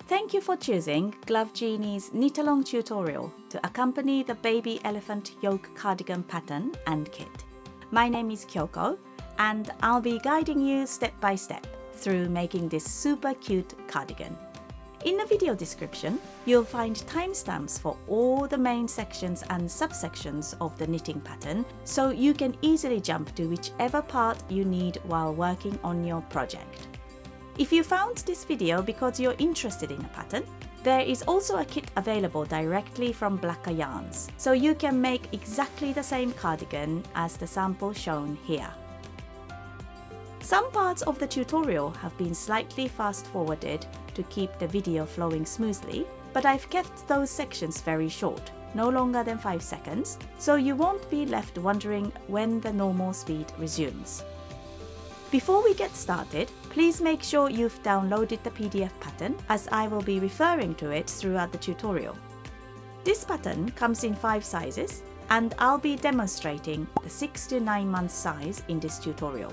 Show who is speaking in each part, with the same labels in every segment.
Speaker 1: Thank you for choosing Glove Genie's knit-along tutorial to accompany the Baby Elephant yoke cardigan pattern and kit. My name is Kyoko, and I'll be guiding you step by step through making this super cute cardigan. In the video description, you'll find timestamps for all the main sections and subsections of the knitting pattern, so you can easily jump to whichever part you need while working on your project. If you found this video because you're interested in a pattern, there is also a kit available directly from Blacker Yarns, so you can make exactly the same cardigan as the sample shown here. Some parts of the tutorial have been slightly fast-forwarded to keep the video flowing smoothly, but I've kept those sections very short, no longer than 5 seconds, so you won't be left wondering when the normal speed resumes. Before we get started, please make sure you've downloaded the PDF pattern, as I will be referring to it throughout the tutorial. This pattern comes in 5 sizes, and I'll be demonstrating the 6 to 9 month size in this tutorial.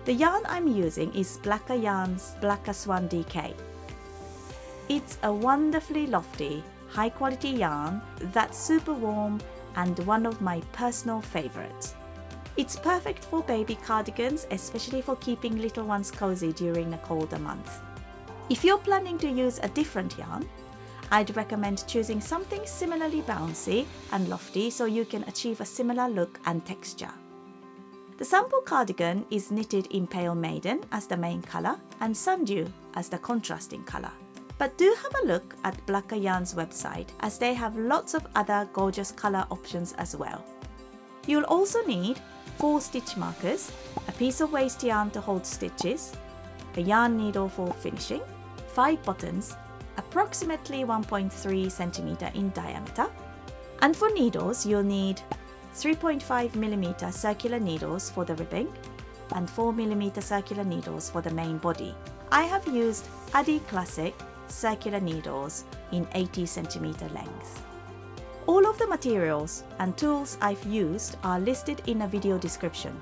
Speaker 1: The yarn I'm using is Blacker Yarns Blacker Swan DK. It's a wonderfully lofty, high quality yarn that's super warm and one of my personal favorites. It's perfect for baby cardigans, especially for keeping little ones cozy during the colder months. If you're planning to use a different yarn, I'd recommend choosing something similarly bouncy and lofty so you can achieve a similar look and texture. The sample cardigan is knitted in Pale Maiden as the main colour and Sundew as the contrasting colour. But do have a look at Blacker Yarns website, as they have lots of other gorgeous colour options as well. You'll also need 4 stitch markers, a piece of waste yarn to hold stitches, a yarn needle for finishing, 5 buttons, approximately 1.3 cm in diameter, and for needles you'll need 3.5mm circular needles for the ribbing and 4mm circular needles for the main body. I have used Addi Classic circular needles in 80cm length. All of the materials and tools I've used are listed in a video description.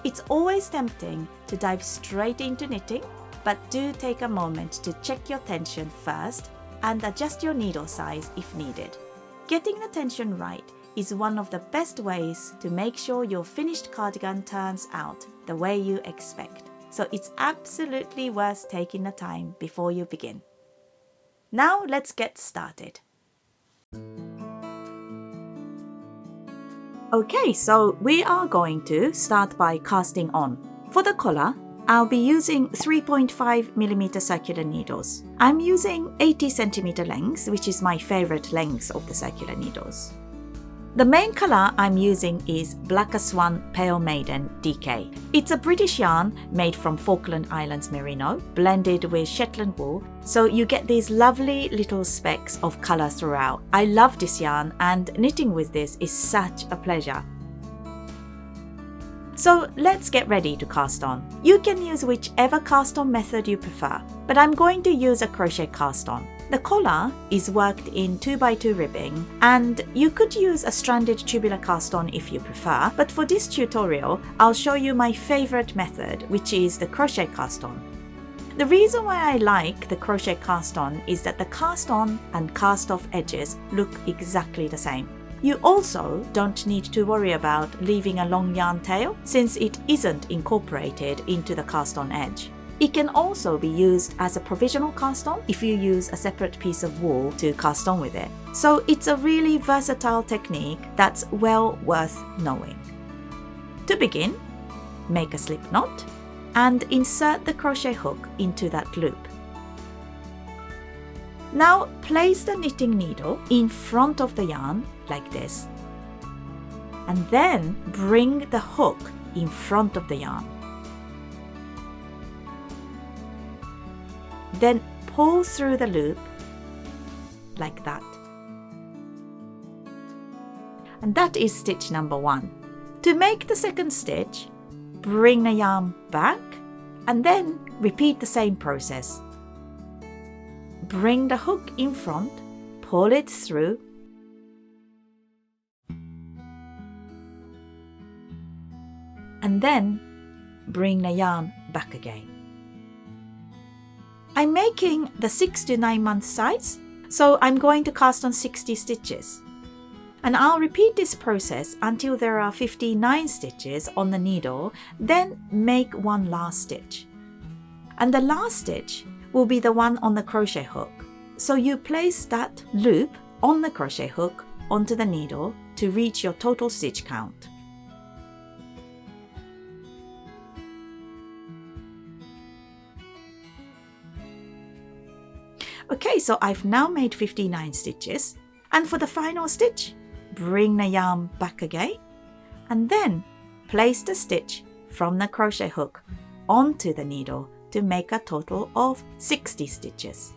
Speaker 1: It's always tempting to dive straight into knitting, but do take a moment to check your tension first and adjust your needle size if needed. Getting the tension right is one of the best ways to make sure your finished cardigan turns out the way you expect, so it's absolutely worth taking the time before you begin. Now let's get started. Okay, so we are going to start by casting on. For the collar, I'll be using 3.5mm circular needles. I'm using 80cm lengths, which is my favorite length of the circular needles. The main colour I'm using is Blacker Swan Pale Maiden DK. It's a British yarn made from Falkland Islands merino, blended with Shetland wool, so you get these lovely little specks of colour throughout. I love this yarn, and knitting with this is such a pleasure. So let's get ready to cast on. You can use whichever cast on method you prefer, but I'm going to use a crochet cast on. The collar is worked in 2x2 ribbing, and you could use a stranded tubular cast on if you prefer, but for this tutorial I'll show you my favorite method, which is the crochet cast on. The reason why I like the crochet cast on is that the cast on and cast off edges look exactly the same. You also don't need to worry about leaving a long yarn tail, since it isn't incorporated into the cast on edge. It can also be used as a provisional cast on if you use a separate piece of wool to cast on with it. So it's a really versatile technique that's well worth knowing. To begin, make a slip knot and insert the crochet hook into that loop. Now place the knitting needle in front of the yarn like this, and then bring the hook in front of the yarn. Then pull through the loop like that. And that is stitch number 1. To make the second stitch, bring the yarn back and then repeat the same process. Bring the hook in front, pull it through, and then bring the yarn back again. I'm making the 6 to 9 month size, so I'm going to cast on 60 stitches. And I'll repeat this process until there are 59 stitches on the needle, then make one last stitch. And the last stitch will be the one on the crochet hook. So you place that loop on the crochet hook onto the needle to reach your total stitch count. Okay, so I've now made 59 stitches, and for the final stitch, bring the yarn back again, and then place the stitch from the crochet hook onto the needle to make a total of 60 stitches.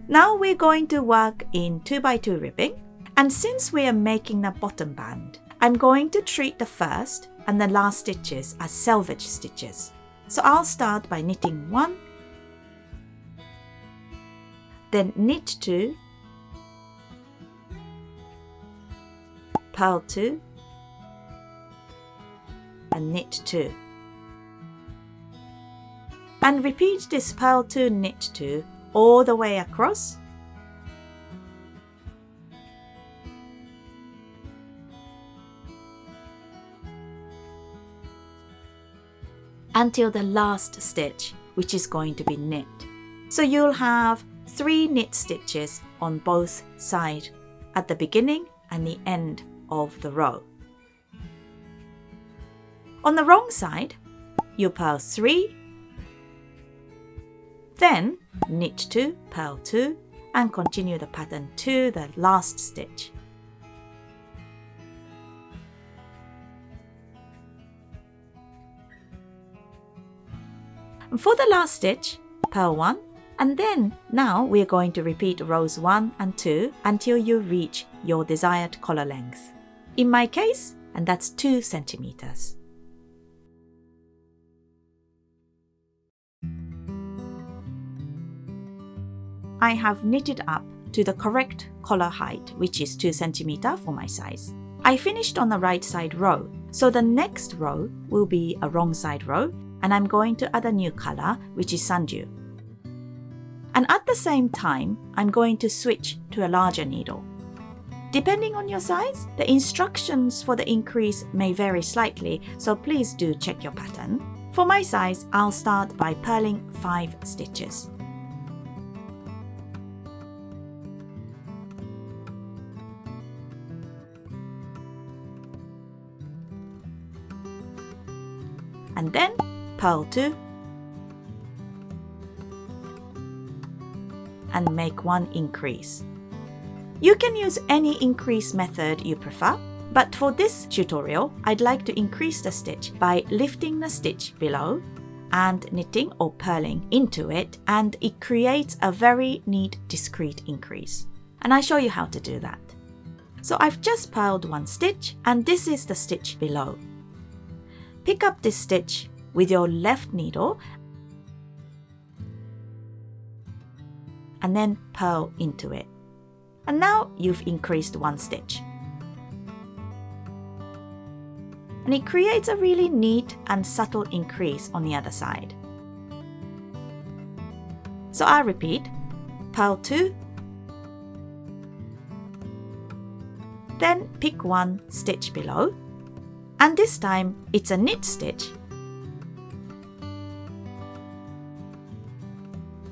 Speaker 1: Now we're going to work in 2x2 ribbing, and since we are making the bottom band, I'm going to treat the first and the last stitches as selvage stitches. So I'll start by knitting 1, then knit 2, purl 2, and knit 2. And repeat this purl 2, knit 2 all the way across. Until the last stitch, which is going to be knit. So you'll have 3 knit stitches on both sides at the beginning and the end of the row. On the wrong side, you purl 3, then knit 2, purl 2, and continue the pattern to the last stitch. For the last stitch, purl 1, and then now we're going to repeat rows 1 and 2 until you reach your desired collar length. In my case, and that's 2 centimeters. I have knitted up to the correct collar height, which is 2 centimeters for my size. I finished on the right side row, so the next row will be a wrong side row, and I'm going to add a new color, which is sundew. And at the same time, I'm going to switch to a larger needle. Depending on your size, the instructions for the increase may vary slightly, so please do check your pattern. For my size, I'll start by purling 5 stitches. And then purl 2 and make 1 increase. You can use any increase method you prefer, but for this tutorial, I'd like to increase the stitch by lifting the stitch below and knitting or purling into it, and it creates a very neat discrete increase. And I'll show you how to do that. So I've just purled 1 stitch, and this is the stitch below. Pick up this stitch with your left needle and then purl into it. And now you've increased 1 stitch. And it creates a really neat and subtle increase on the other side. So I'll repeat, purl 2, then pick 1 stitch below, and this time it's a knit stitch.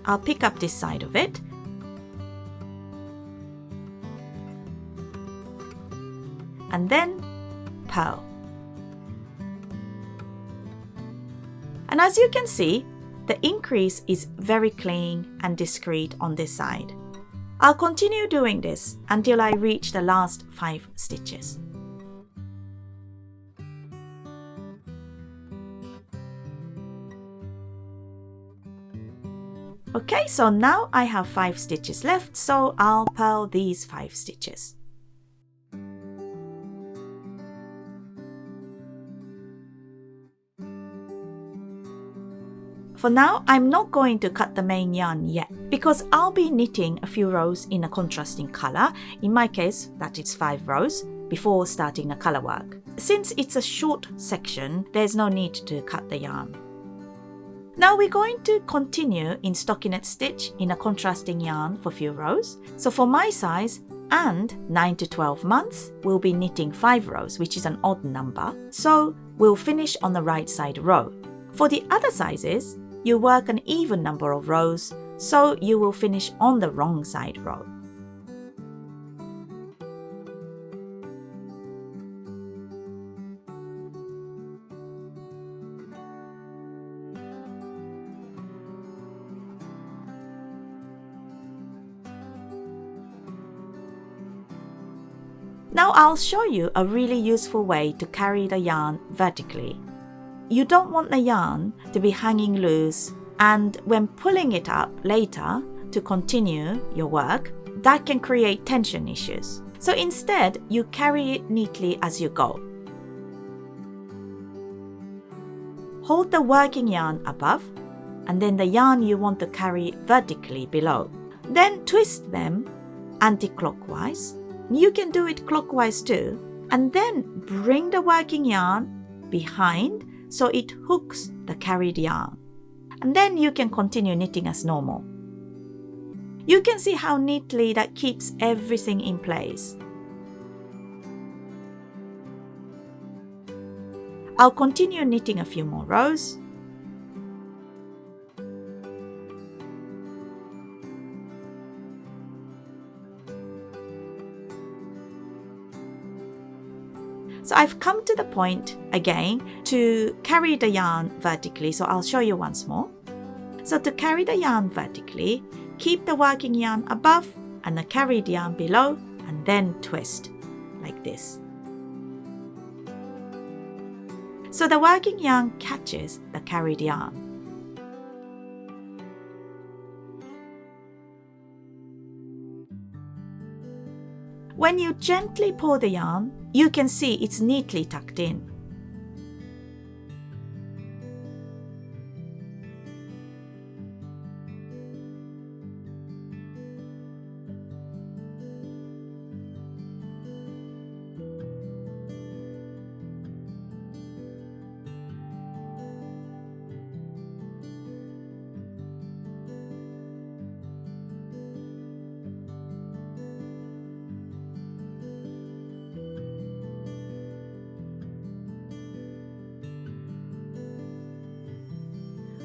Speaker 1: I'll pick up this side of it and then purl. And as you can see, the increase is very clean and discreet on this side. I'll continue doing this until I reach the last 5 stitches. Okay, so now I have 5 stitches left, so I'll purl these 5 stitches. For now, I'm not going to cut the main yarn yet, because I'll be knitting a few rows in a contrasting color. In my case, that is 5 rows. before starting the color work. Since it's a short section, there's no need to cut the yarn. Now we're going to continue in stockinette stitch in a contrasting yarn for few rows. So for my size and 9 to 12 months, we'll be knitting 5 rows, which is an odd number. So we'll finish on the right side row. For the other sizes, you work an even number of rows, so you will finish on the wrong side row. Now I'll show you a really useful way to carry the yarn vertically. You don't want the yarn to be hanging loose, and when pulling it up later to continue your work, that can create tension issues. So instead, you carry it neatly as you go. Hold the working yarn above, and then the yarn you want to carry vertically below. Then twist them anti-clockwise. You can do it clockwise too, and then bring the working yarn behind so it hooks the carried yarn. And then you can continue knitting as normal. You can see how neatly that keeps everything in place. I'll continue knitting a few more rows. So I've come to the point again to carry the yarn vertically, so I'll show you once more. So to carry the yarn vertically, keep the working yarn above and the carried yarn below, and then twist like this. So the working yarn catches the carried yarn. When you gently pull the yarn, you can see it's neatly tucked in.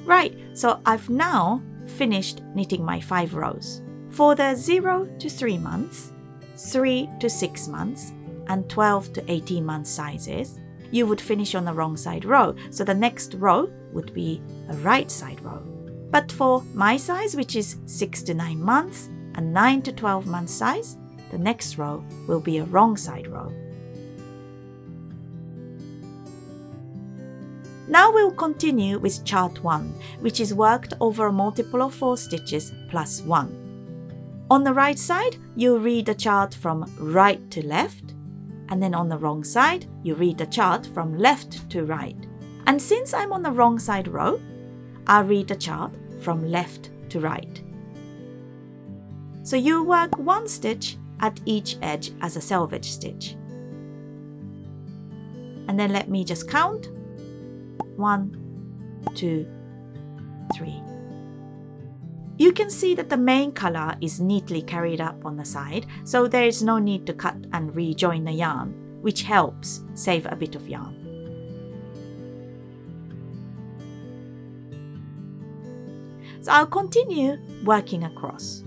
Speaker 1: Right, so I've now finished knitting my 5 rows. For the 0 to 3 months, 3 to 6 months, and 12 to 18 month sizes, you would finish on the wrong side row, so the next row would be a right side row. But for my size, which is 6 to 9 months and 9 to 12 month size, the next row will be a wrong side row. Now we'll continue with chart 1, which is worked over a multiple of 4 stitches plus 1. On the right side, you read the chart from right to left, and then on the wrong side, you read the chart from left to right. And since I'm on the wrong side row, I'll read the chart from left to right. So you work 1 stitch at each edge as a selvage stitch. And then let me just count. 1, 2, 3. You can see that the main color is neatly carried up on the side, so there is no need to cut and rejoin the yarn, which helps save a bit of yarn. So I'll continue working across.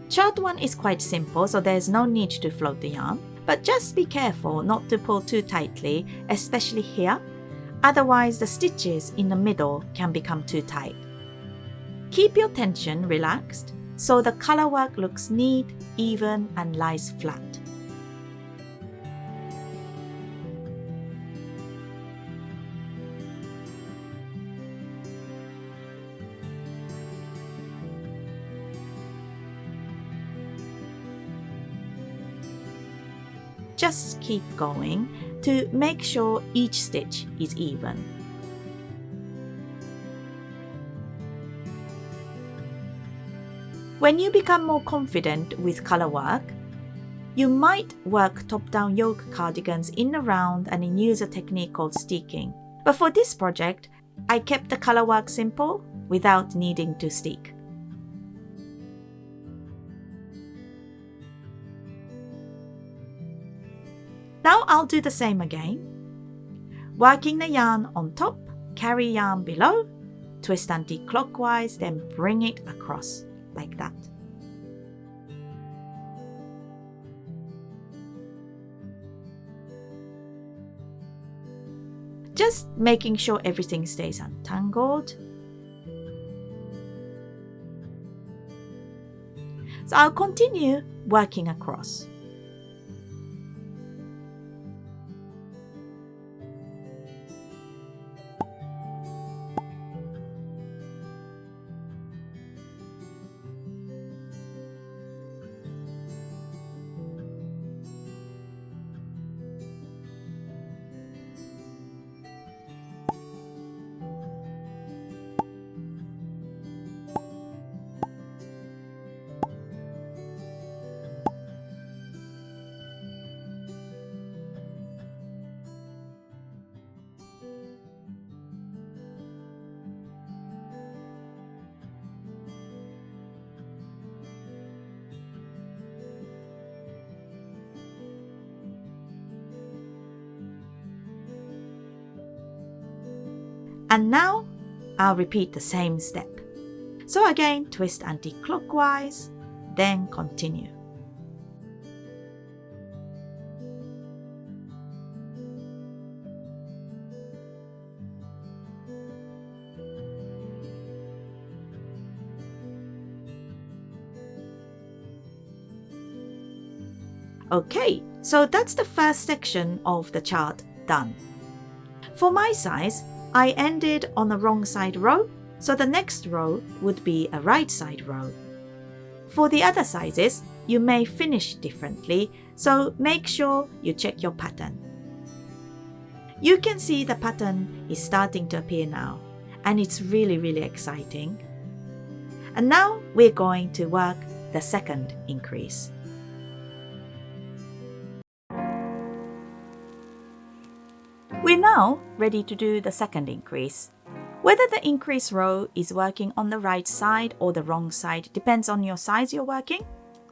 Speaker 1: Chart 1 is quite simple, so there's no need to float the yarn, but just be careful not to pull too tightly, especially here, otherwise the stitches in the middle can become too tight. Keep your tension relaxed so the color work looks neat, even and lies flat. just keep going to make sure each stitch is even. When you become more confident with color work, you might work top-down yoke cardigans in a round and use a technique called sticking. But for this project, I kept the color work simple without needing to stick. Now I'll do the same again. Working the yarn on top, carry yarn below, twist anti-clockwise, then bring it across like that. Just making sure everything stays untangled. So I'll continue working across. And now I'll repeat the same step. So again, twist anti-clockwise, then continue. Okay, so that's the first section of the chart done. For my size, I ended on the wrong side row, so the next row would be a right side row. For the other sizes, you may finish differently, so make sure you check your pattern. You can see the pattern is starting to appear now, and it's really exciting. And now we're going to work the second increase. We're now ready to do the second increase. Whether the increase row is working on the right side or the wrong side depends on your size you're working.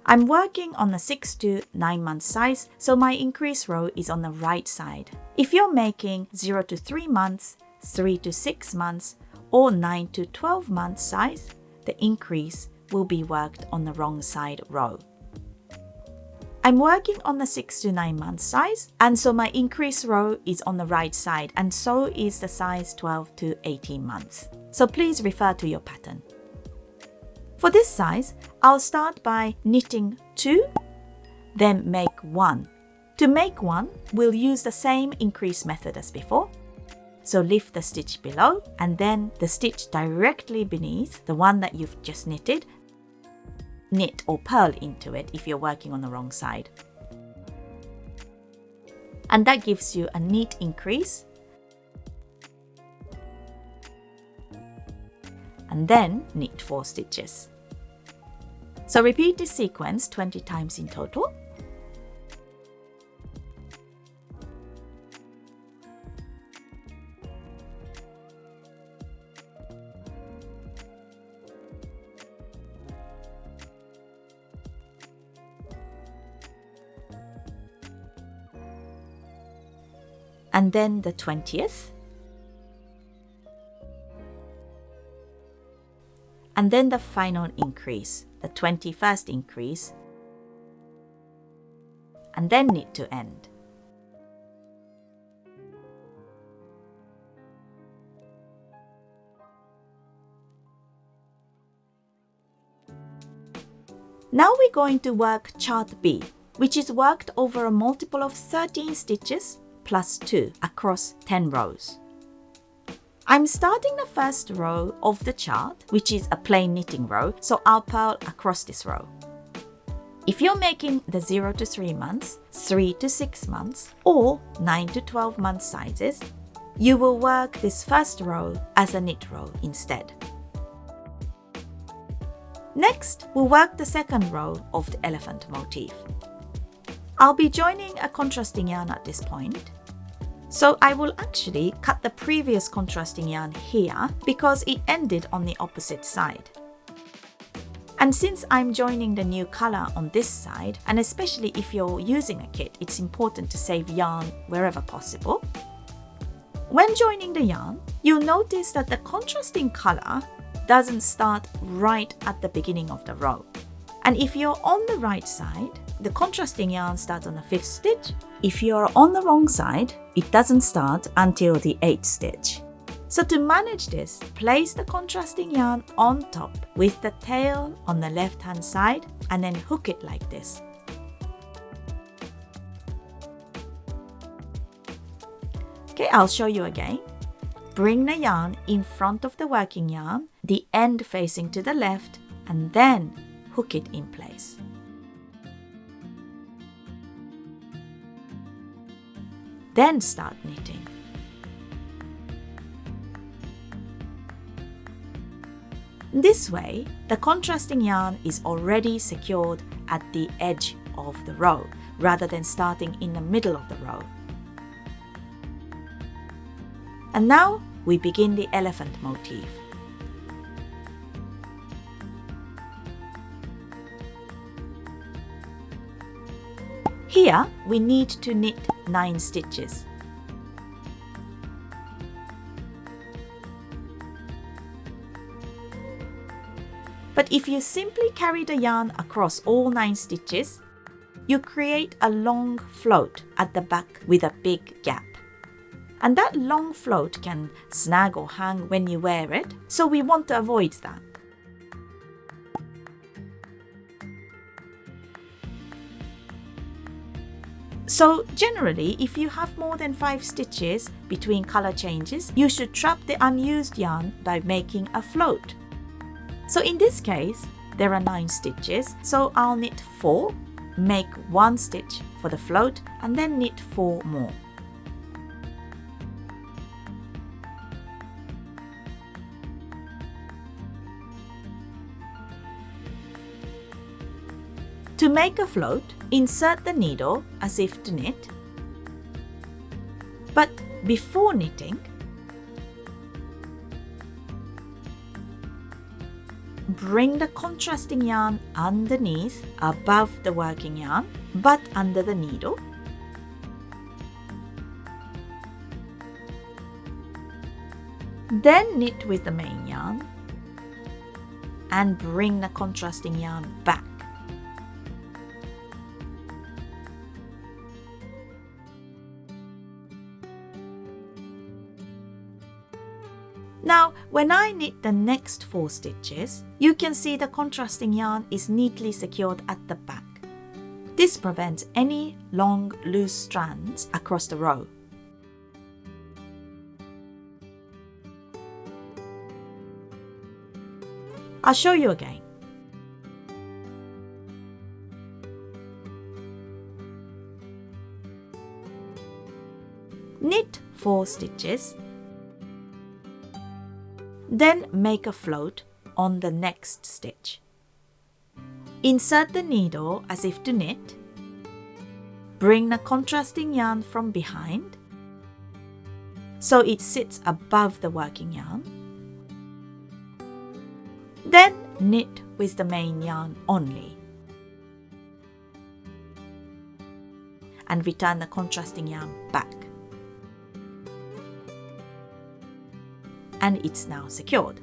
Speaker 1: I'm working on the 6 to 9 month size, so my increase row is on the right side. If you're making 0 to 3 months, 3 to 6 months, or 9 to 12 months size, the increase will be worked on the wrong side row. I'm working on the 6 to 9 month size, and so my increase row is on the right side, and so is the size 12 to 18 months. So please refer to your pattern. For this size, I'll start by knitting 2, then make 1. To make 1, we'll use the same increase method as before. So lift the stitch below, and then the stitch directly beneath the one that you've just knitted. Knit or purl into it if you're working on the wrong side. And that gives you a neat increase. And then knit 4 stitches. So repeat this sequence 20 times in total. And then the 20th. And then the final increase, the 21st increase. And then knit to end. Now we're going to work chart B, which is worked over a multiple of 13 stitches plus 2 across 10 rows. I'm starting the first row of the chart, which is a plain knitting row, so I'll purl across this row. If you're making the 0 to 3 months, 3 to 6 months, or 9 to 12 month sizes, you will work this first row as a knit row instead. Next, we'll work the second row of the elephant motif. I'll be joining a contrasting yarn at this point, so I will actually cut the previous contrasting yarn here because it ended on the opposite side. And since I'm joining the new color on this side, and especially if you're using a kit, it's important to save yarn wherever possible. When joining the yarn, you'll notice that the contrasting color doesn't start right at the beginning of the row. And if you're on the right side, the contrasting yarn starts on the 5th stitch. If you're on the wrong side, it doesn't start until the 8th stitch. So to manage this, place the contrasting yarn on top with the tail on the left hand side and then hook it like this. Okay, I'll show you again. Bring the yarn in front of the working yarn, the end facing to the left, and then hook it in place. Then start knitting. This way, the contrasting yarn is already secured at the edge of the row, rather than starting in the middle of the row. And now we begin the elephant motif. Here we need to knit 9 stitches. But if you simply carry the yarn across all 9 stitches, you create a long float at the back with a big gap. And that long float can snag or hang when you wear it, so we want to avoid that. So generally, if you have more than 5 stitches between color changes, you should trap the unused yarn by making a float. So in this case, there are 9 stitches, so I'll knit 4, make 1 stitch for the float, and then knit 4 more. To make a float, insert the needle as if to knit. But before knitting, bring the contrasting yarn underneath, above the working yarn, but under the needle. Then knit with the main yarn and bring the contrasting yarn back. Now, when I knit the next 4 stitches, you can see the contrasting yarn is neatly secured at the back. This prevents any long, loose strands across the row. I'll show you again. Knit 4 stitches. Then make a float on the next stitch. Insert the needle as if to knit. Bring the contrasting yarn from behind so it sits above the working yarn. Then knit with the main yarn only. And return the contrasting yarn back. And it's now secured.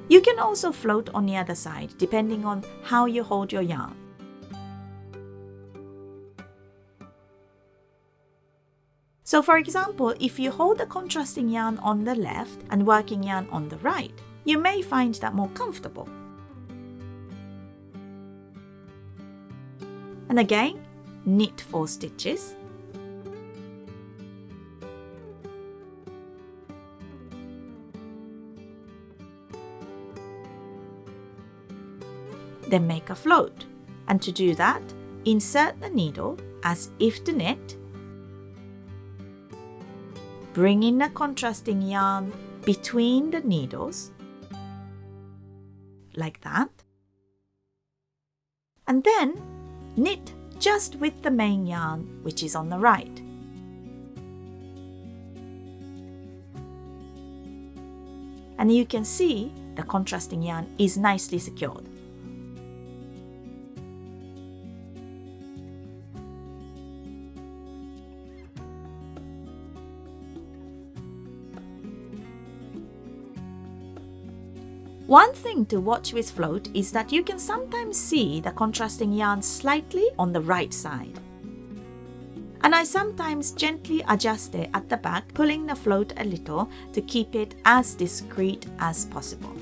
Speaker 1: You can also float on the other side depending on how you hold your yarn. So for example, if you hold the contrasting yarn on the left and working yarn on the right, you may find that more comfortable. And again, knit 4 stitches. then make a float. And to do that, insert the needle as if to knit. Bring in a contrasting yarn between the needles, like that. And then knit just with the main yarn, which is on the right. And you can see the contrasting yarn is nicely secured. One thing to watch with float is that you can sometimes see the contrasting yarn slightly on the right side. And I sometimes gently adjust it at the back, pulling the float a little to keep it as discreet as possible.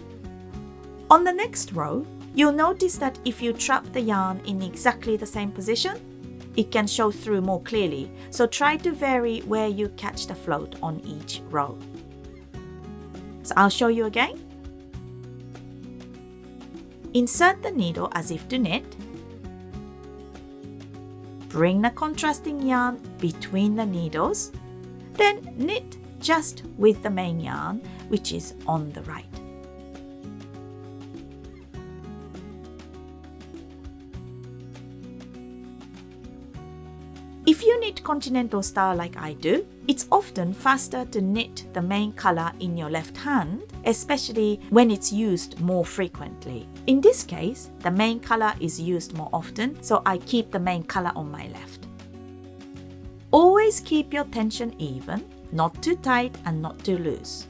Speaker 1: On the next row, you'll notice that if you trap the yarn in exactly the same position, it can show through more clearly, so try to vary where you catch the float on each row. So I'll show you again. Insert the needle as if to knit. Bring the contrasting yarn between the needles, then knit just with the main yarn, which is on the right. If you knit continental style like I do, it's often faster to knit the main color in your left hand, especially when it's used more frequently. In this case, the main color is used more often, so I keep the main color on my left. Always keep your tension even, not too tight and not too loose.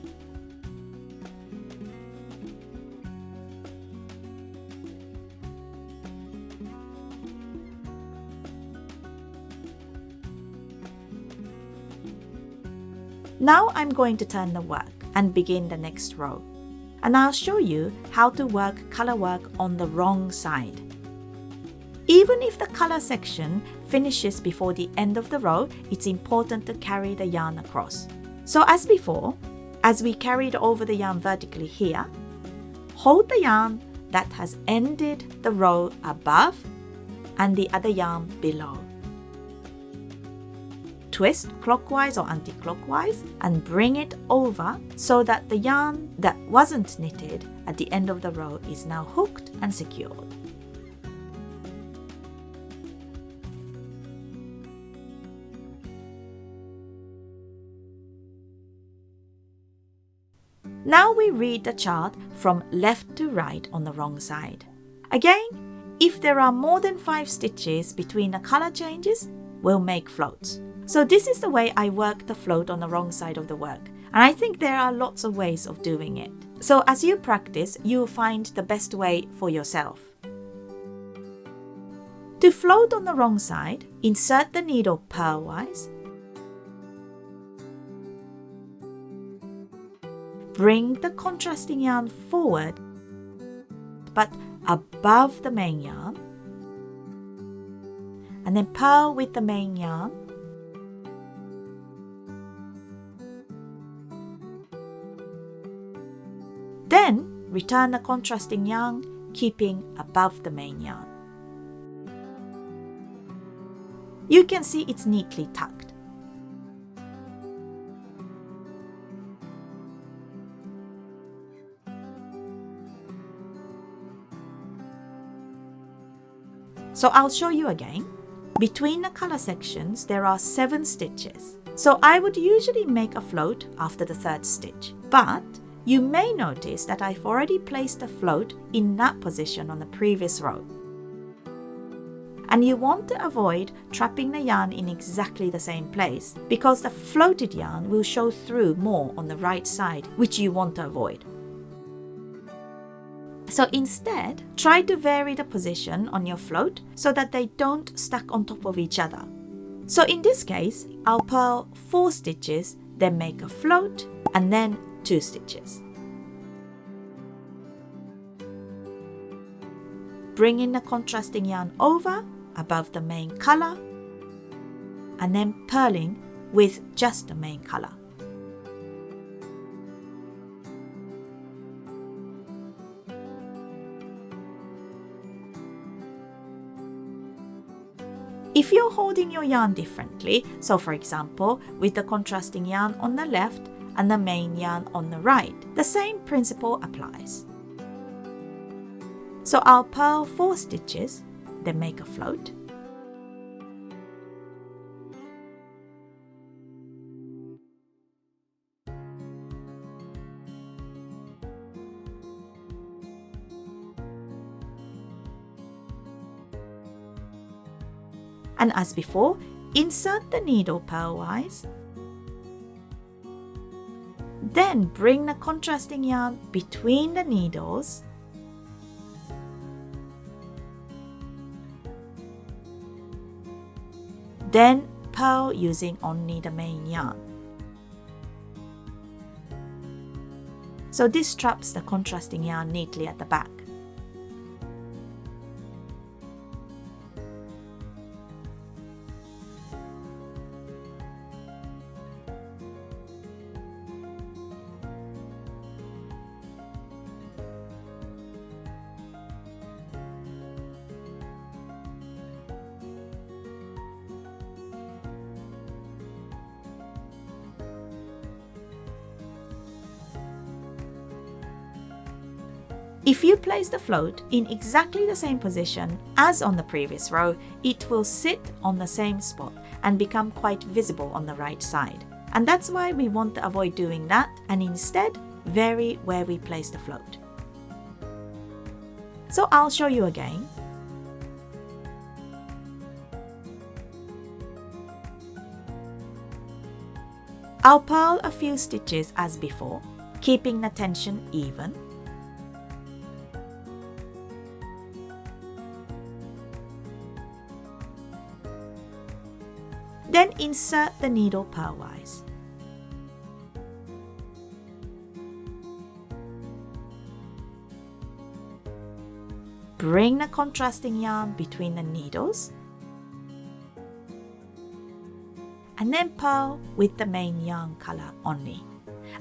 Speaker 1: Now I'm going to turn the work and begin the next row. And I'll show you how to work color work on the wrong side. Even if the color section finishes before the end of the row, it's important to carry the yarn across. So as before, as we carried over the yarn vertically here, hold the yarn that has ended the row above and the other yarn below. Twist clockwise or anti-clockwise and bring it over so that the yarn that wasn't knitted at the end of the row is now hooked and secured. Now we read the chart from left to right on the wrong side. Again, if there are more than 5 stitches between the color changes, we'll make floats. So this is the way I work the float on the wrong side of the work. And I think there are lots of ways of doing it. So as you practice, you'll find the best way for yourself. To float on the wrong side, insert the needle purlwise. Bring the contrasting yarn forward, but above the main yarn. And then purl with the main yarn. Then return the contrasting yarn, keeping above the main yarn. You can see it's neatly tucked. So I'll show you again. Between the color sections, there are 7 stitches. So I would usually make a float after the 3rd stitch, but you may notice that I've already placed a float in that position on the previous row. And you want to avoid trapping the yarn in exactly the same place because the floated yarn will show through more on the right side, which you want to avoid. So instead, try to vary the position on your float so that they don't stack on top of each other. So in this case, I'll purl 4 stitches, then make a float, and then 2 stitches. Bring in the contrasting yarn over, above the main color, and then purling with just the main color. If you're holding your yarn differently, so for example, with the contrasting yarn on the left and the main yarn on the right, the same principle applies. So I'll purl 4 stitches, then make a float. And as before, insert the needle purlwise. Then bring the contrasting yarn between the needles. Then purl using only the main yarn. So this traps the contrasting yarn neatly at the back. If you place the float in exactly the same position as on the previous row, it will sit on the same spot and become quite visible on the right side. And that's why we want to avoid doing that and instead vary where we place the float. So I'll show you again. I'll purl a few stitches as before, keeping the tension even. Then insert the needle purlwise. Bring the contrasting yarn between the needles. And then purl with the main yarn color only.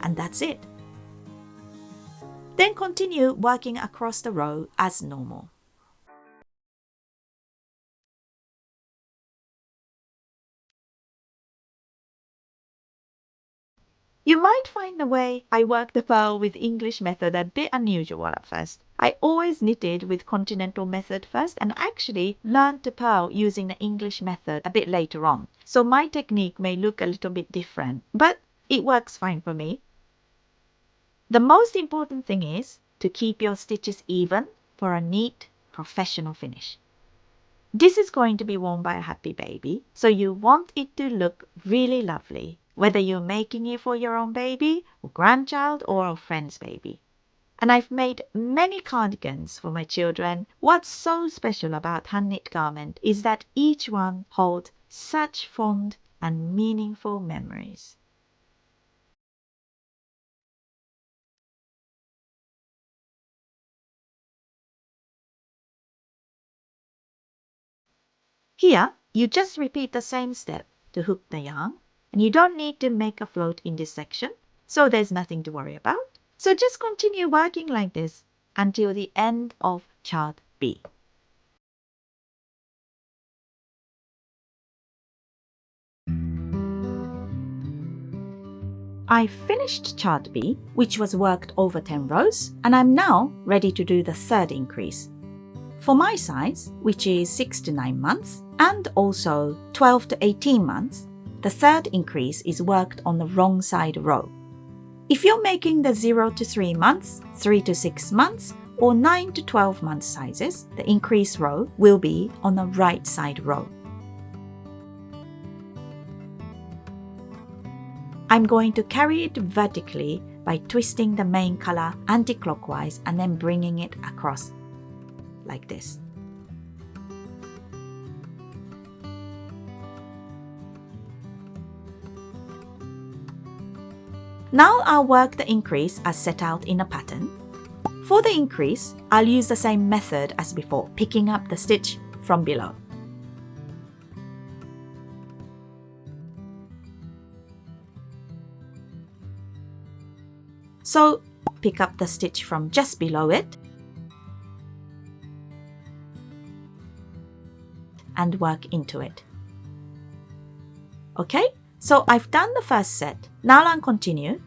Speaker 1: And that's it. Then continue working across the row as normal. You might find the way I work the purl with English method a bit unusual at first. I always knitted with continental method first and actually learned to purl using the English method a bit later on. So my technique may look a little bit different, but it works fine for me. The most important thing is to keep your stitches even for a neat, professional finish. This is going to be worn by a happy baby, so you want it to look really lovely, whether you're making it for your own baby, or grandchild, or a friend's baby. And I've made many cardigans for my children. What's so special about hand-knit garment is that each one holds such fond and meaningful memories. Here, you just repeat the same step to hook the yarn, and you don't need to make a float in this section, so there's nothing to worry about. So just continue working like this until the end of chart B. I finished chart B, which was worked over 10 rows, and I'm now ready to do the third increase. For my size, which is 6 to 9 months, and also 12 to 18 months, the third increase is worked on the wrong side row. If you're making the 0 to 3 months, 3 to 6 months, or 9 to 12 month sizes, the increase row will be on the right side row. I'm going to carry it vertically by twisting the main color anti-clockwise and then bringing it across like this. Now I'll work the increase as set out in a pattern. For the increase, I'll use the same method as before, picking up the stitch from below. So pick up the stitch from just below it. and work into it. Okay, so I've done the first set. Now I'll continue.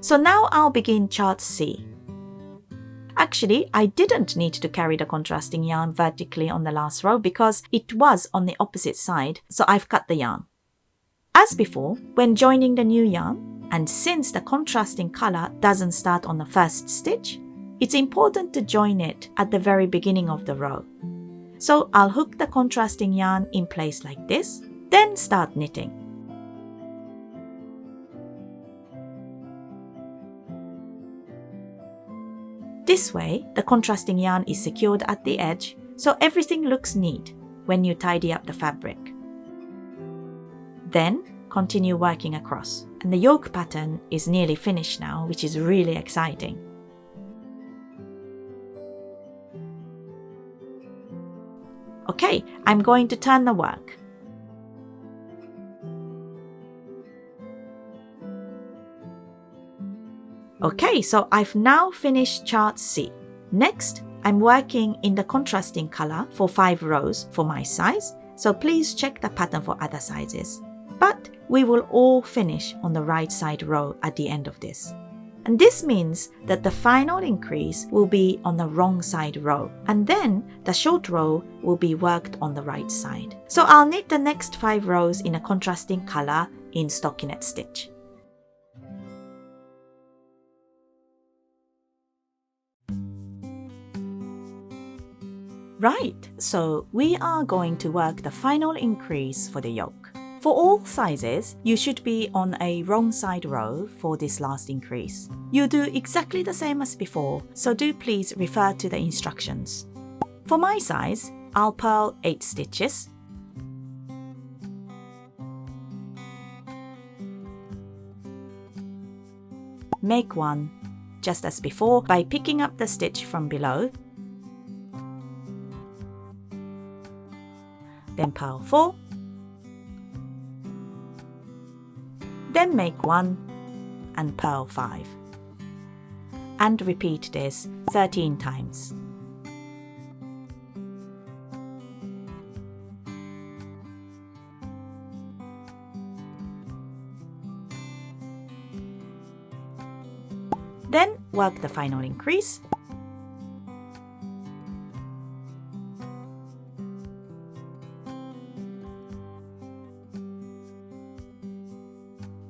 Speaker 1: So now I'll begin chart C. Actually, I didn't need to carry the contrasting yarn vertically on the last row because it was on the opposite side, so I've cut the yarn. As before, when joining the new yarn, and since the contrasting color doesn't start on the first stitch, it's important to join it at the very beginning of the row. So I'll hook the contrasting yarn in place like this, then start knitting. This way, the contrasting yarn is secured at the edge, so everything looks neat when you tidy up the fabric. Then, continue working across. And the yoke pattern is nearly finished now, which is really exciting. Okay, I'm going to turn the work. Okay, so I've now finished chart C. Next, I'm working in the contrasting color for 5 rows for my size, so please check the pattern for other sizes. But we will all finish on the right side row at the end of this. And this means that the final increase will be on the wrong side row, and then the short row will be worked on the right side. So I'll knit the next 5 rows in a contrasting color in stockinette stitch. Right, so we are going to work the final increase for the yoke. For all sizes, you should be on a wrong side row for this last increase. You do exactly the same as before, so do please refer to the instructions. For my size, I'll purl 8 stitches. Make 1, just as before, by picking up the stitch from below. Then purl 4. Then make 1 and purl 5. And repeat this 13 times. Then work the final increase.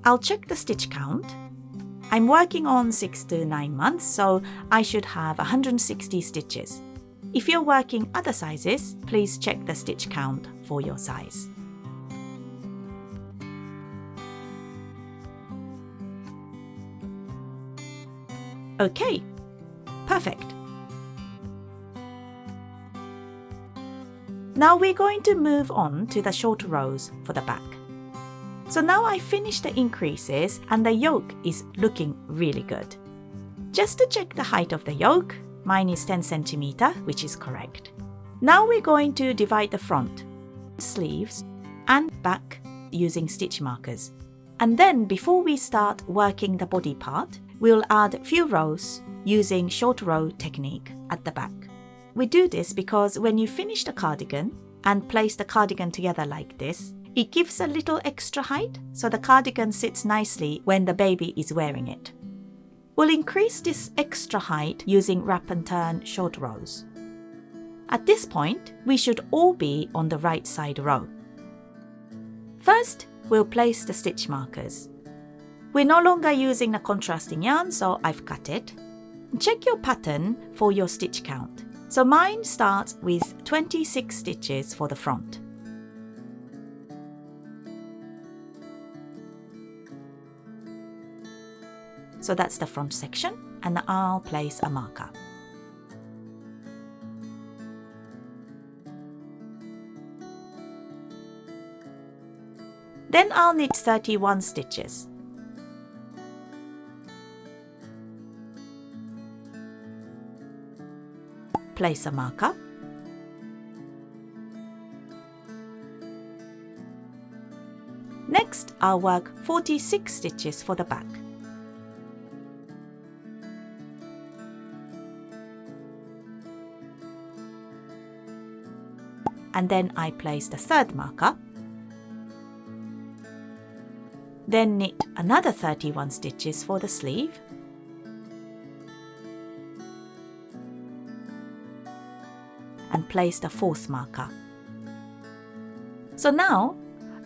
Speaker 1: I'll check the stitch count. I'm working on 6 to 9 months, so I should have 160 stitches. If you're working other sizes, please check the stitch count for your size. Okay, perfect. Now we're going to move on to the short rows for the back. So now I finished the increases and the yoke is looking really good. Just to check the height of the yoke, mine is 10 cm, which is correct. Now we're going to divide the front, sleeves and back using stitch markers. And then before we start working the body part, we'll add a few rows using short row technique at the back. We do this because when you finish the cardigan and place the cardigan together like this, it gives a little extra height, so the cardigan sits nicely when the baby is wearing it. We'll increase this extra height using wrap and turn short rows. At this point, we should all be on the right side row. First, we'll place the stitch markers. We're no longer using the contrasting yarn, so I've cut it. Check your pattern for your stitch count. So mine starts with 26 stitches for the front. So that's the front section, and I'll place a marker. Then I'll knit 31 stitches. Place a marker. Next, I'll work 46 stitches for the back. And then I place the third marker. Then knit another 31 stitches for the sleeve. And place the fourth marker. So now,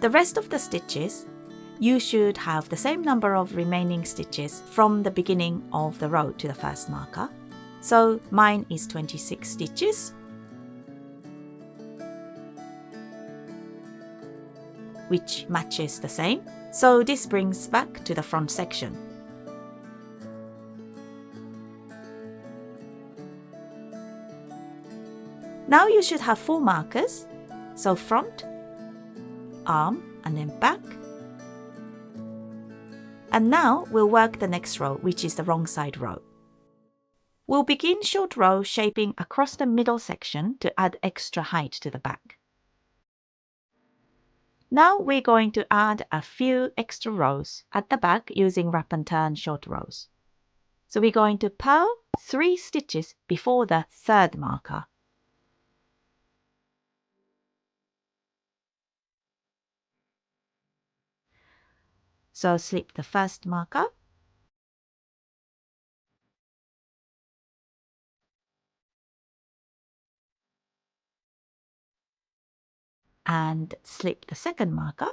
Speaker 1: the rest of the stitches, you should have the same number of remaining stitches from the beginning of the row to the first marker. So mine is 26 stitches, which matches the same. So this brings back to the front section. Now you should have 4 markers, so front, arm, and then back. And now we'll work the next row, which is the wrong side row. We'll begin short row shaping across the middle section to add extra height to the back. Now we're going to add a few extra rows at the back using wrap and turn short rows. So we're going to purl 3 stitches before the third marker. So slip the first marker. And slip the second marker.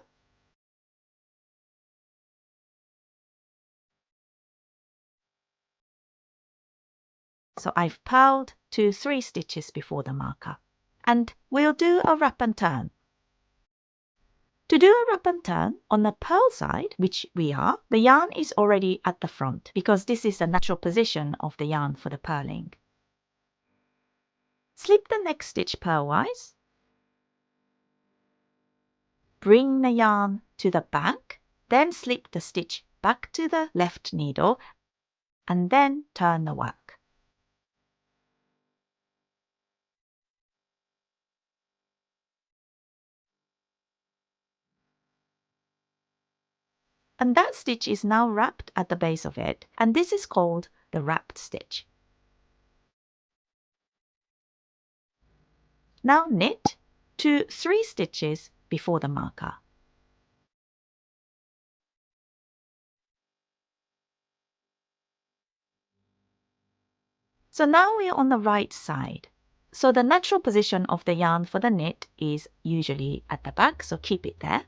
Speaker 1: So I've purled 3 stitches before the marker. And we'll do a wrap and turn. To do a wrap and turn on the purl side, which we are, the yarn is already at the front because this is the natural position of the yarn for the purling. Slip the next stitch purlwise. Bring the yarn to the back, then slip the stitch back to the left needle, and then turn the work. And that stitch is now wrapped at the base of it, and this is called the wrapped stitch. Now knit 3 stitches before the marker. So now we are on the right side. So the natural position of the yarn for the knit is usually at the back, so keep it there.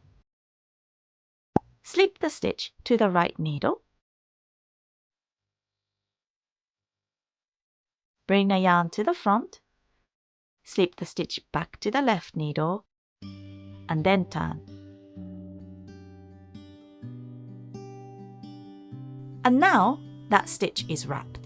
Speaker 1: Slip the stitch to the right needle. Bring the yarn to the front. Slip the stitch back to the left needle, and then turn. And now that stitch is wrapped.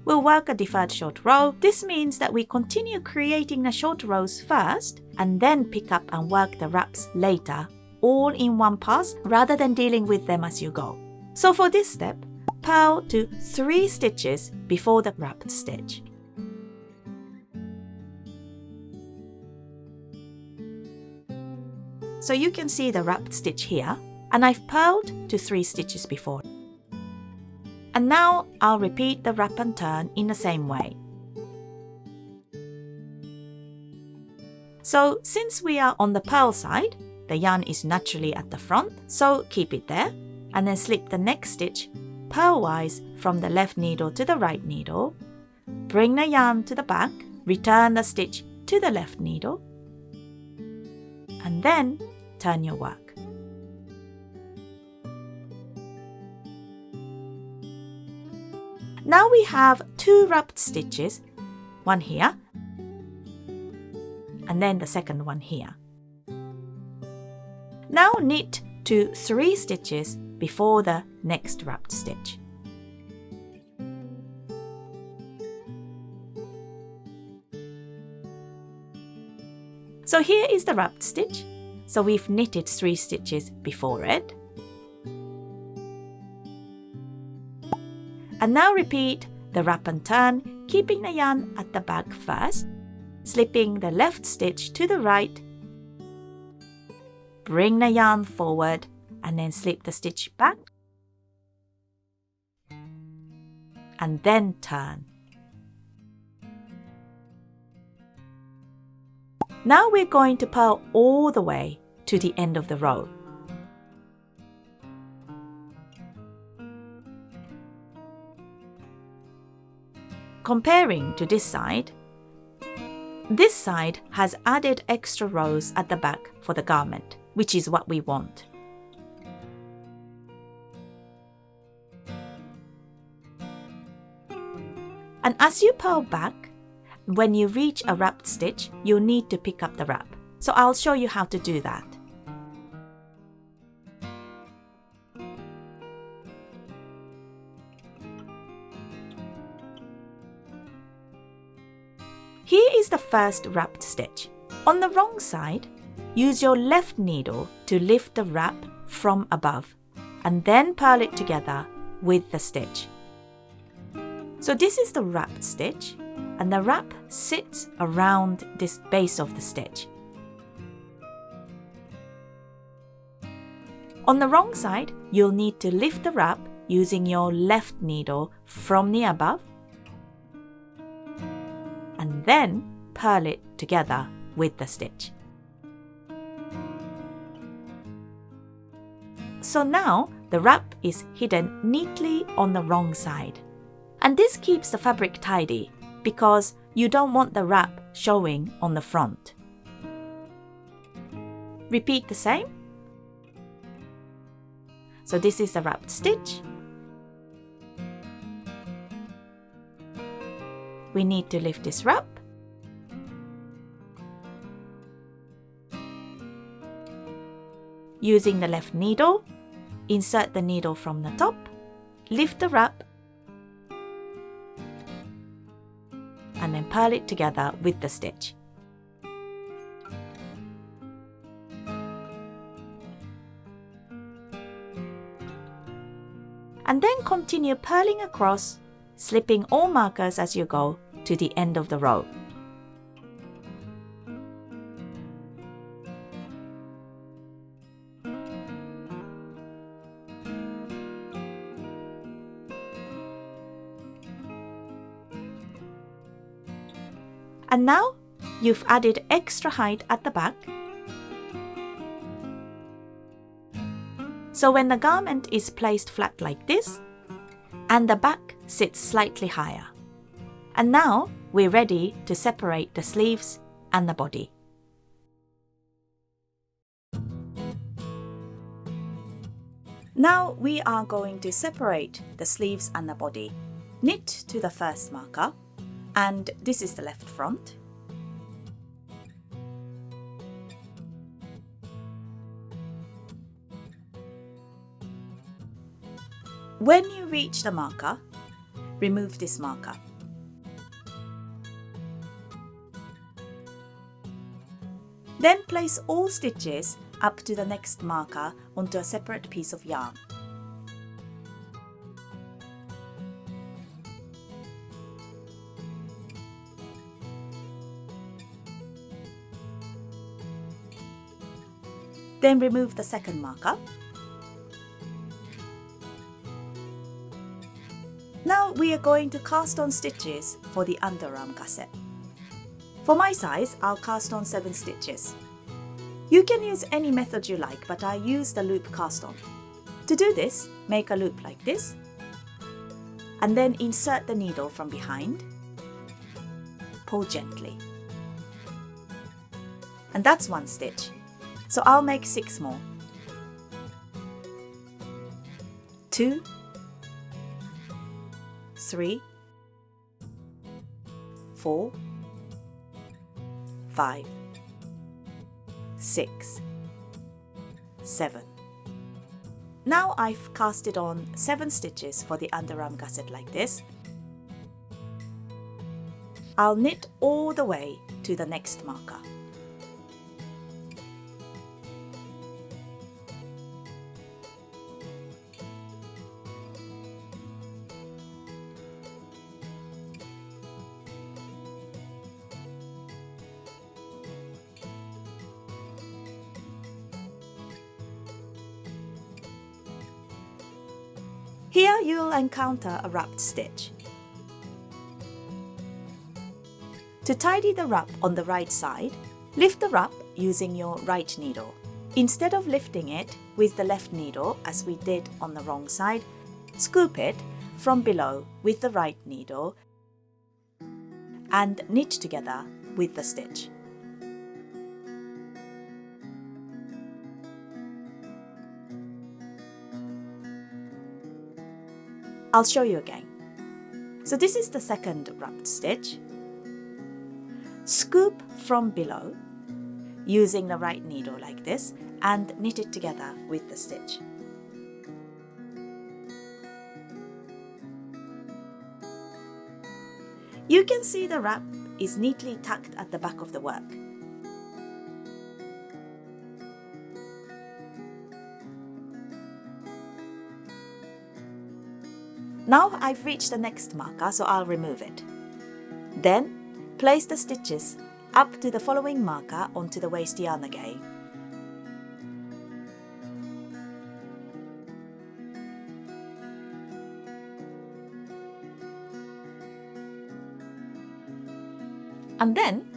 Speaker 1: We'll work a deferred short row. This means that we continue creating the short rows first and then pick up and work the wraps later, all in one pass rather than dealing with them as you go. So for this step, purl 3 stitches before the wrapped stitch. So you can see the wrapped stitch here, and I've purled 3 stitches before. And now I'll repeat the wrap and turn in the same way. So since we are on the purl side, the yarn is naturally at the front, so keep it there, and then slip the next stitch purlwise from the left needle to the right needle. Bring the yarn to the back, return the stitch to the left needle, and then turn your work. Now we have 2 wrapped stitches, one here, and then the second one here. Now knit to 3 stitches before the next wrapped stitch. So here is the wrapped stitch. So we've knitted 3 stitches before it. And now repeat the wrap and turn, keeping the yarn at the back first, slipping the left stitch to the right, bring the yarn forward, and then slip the stitch back, and then turn. Now we're going to purl all the way to the end of the row. Comparing to this side has added extra rows at the back for the garment, which is what we want. And as you purl back, when you reach a wrapped stitch, you'll need to pick up the wrap. So I'll show you how to do that. Here is the first wrapped stitch. On the wrong side, use your left needle to lift the wrap from above and then purl it together with the stitch. So this is the wrapped stitch, and the wrap sits around this base of the stitch. On the wrong side, you'll need to lift the wrap using your left needle from the above and then purl it together with the stitch. So now the wrap is hidden neatly on the wrong side. And this keeps the fabric tidy because you don't want the wrap showing on the front. Repeat the same. So this is the wrapped stitch. We need to lift this wrap. Using the left needle, insert the needle from the top, lift the wrap, and then purl it together with the stitch. And then continue purling across, slipping all markers as you go to the end of the row. And now you've added extra height at the back. So when the garment is placed flat like this, and the back sits slightly higher. And now we're ready to separate the sleeves and the body. Now we are going to separate the sleeves and the body. Knit to the first marker, and this is the left front. When you reach the marker, remove this marker. Then place all stitches up to the next marker onto a separate piece of yarn. Then remove the second marker. Now we are going to cast on stitches for the underarm gusset. For my size, I'll cast on 7 stitches. You can use any method you like, but I use the loop cast on. To do this, make a loop like this, and then insert the needle from behind. Pull gently. And that's 1 stitch. So I'll make 6 more. 2, 3, 4, 5, 6, 7. Now I've casted on 7 stitches for the underarm gusset like this. I'll knit all the way to the next marker. Here you'll encounter a wrapped stitch. To tidy the wrap on the right side, lift the wrap using your right needle. Instead of lifting it with the left needle as we did on the wrong side, scoop it from below with the right needle and knit together with the stitch. I'll show you again. So this is the second wrapped stitch. Scoop from below using the right needle like this and knit it together with the stitch. You can see the wrap is neatly tucked at the back of the work. Now I've reached the next marker, so I'll remove it. Then place the stitches up to the following marker onto the waste yarn again. And then,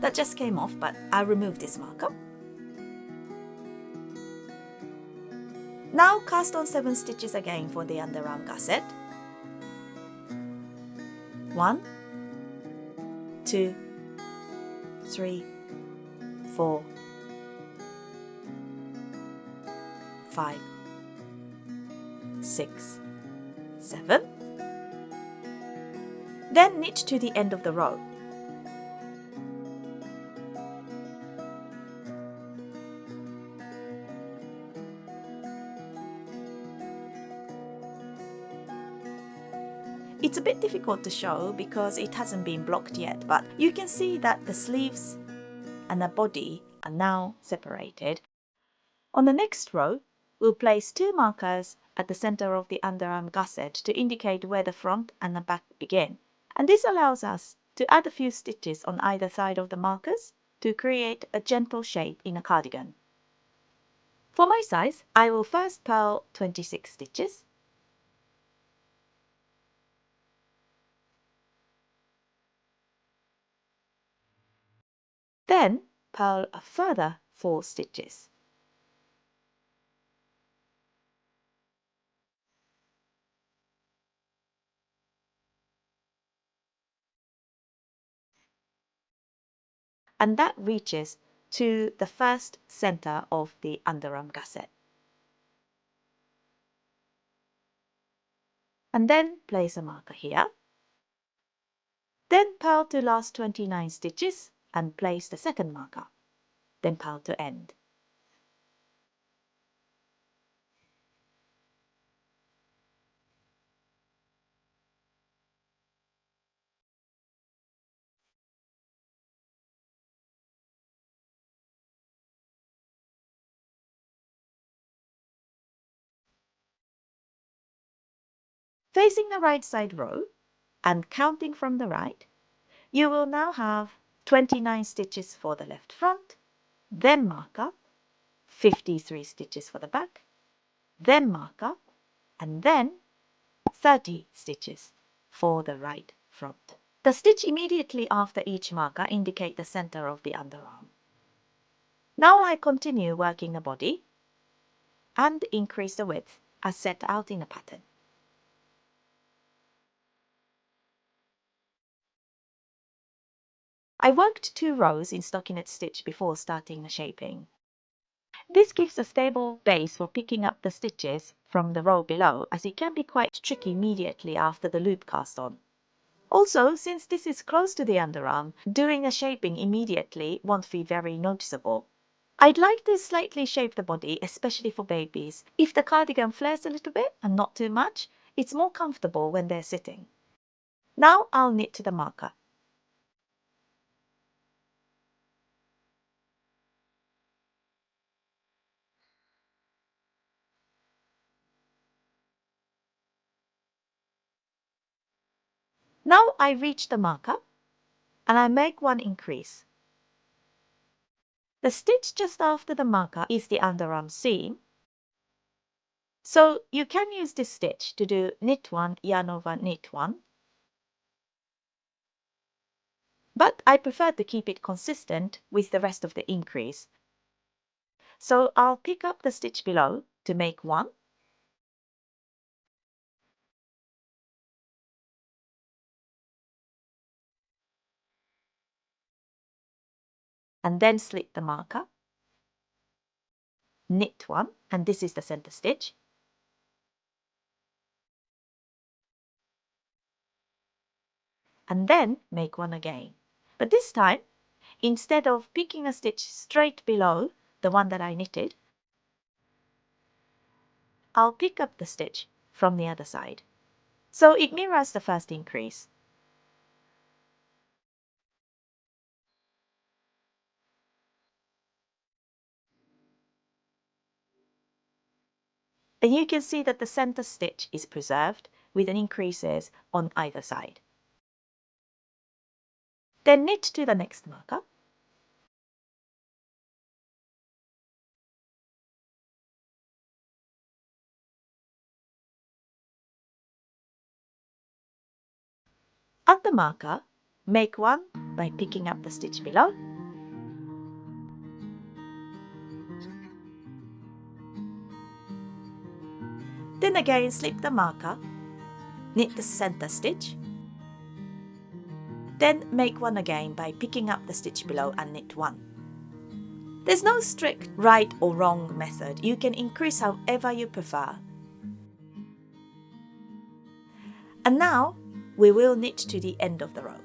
Speaker 1: that just came off, but I'll remove this marker. Now cast on 7 stitches again for the underarm gusset. 1, 2, 3, 4, 5, 6, 7. Then knit to the end of the row. It's a bit difficult to show because it hasn't been blocked yet, but you can see that the sleeves and the body are now separated. On the next row, we'll place 2 markers at the center of the underarm gusset to indicate where the front and the back begin. And this allows us to add a few stitches on either side of the markers to create a gentle shape in a cardigan. For my size, I will first purl 26 stitches. Then purl a further 4 stitches. And that reaches to the first center of the underarm gusset. And then place a marker here. Then purl to last 29 stitches and place the second marker. Then purl to end. Facing the right side row and counting from the right, you will now have 29 stitches for the left front, then mark up, 53 stitches for the back, then mark up, and then 30 stitches for the right front. The stitch immediately after each marker indicate the center of the underarm. Now I continue working the body and increase the width as set out in the pattern. I worked 2 rows in stockinette stitch before starting the shaping. This gives a stable base for picking up the stitches from the row below, as it can be quite tricky immediately after the loop cast on. Also, since this is close to the underarm, doing a shaping immediately won't be very noticeable. I'd like to slightly shape the body, especially for babies. If the cardigan flares a little bit and not too much, it's more comfortable when they're sitting. Now I'll knit to the marker. Now I reach the marker and I make one increase. The stitch just after the marker is the underarm seam. So you can use this stitch to do knit 1, yarn over, knit 1. But I prefer to keep it consistent with the rest of the increase. So I'll pick up the stitch below to make 1. And then slip the marker, knit 1, and this is the center stitch. And then make 1 again. But this time, instead of picking a stitch straight below the one that I knitted, I'll pick up the stitch from the other side. So it mirrors the first increase. And you can see that the center stitch is preserved with an increases on either side. Then knit to the next marker. At the marker, make 1 by picking up the stitch below. Then again slip the marker, knit the center stitch. Then make 1 again by picking up the stitch below and knit 1. There's no strict right or wrong method. You can increase however you prefer. And now we will knit to the end of the row.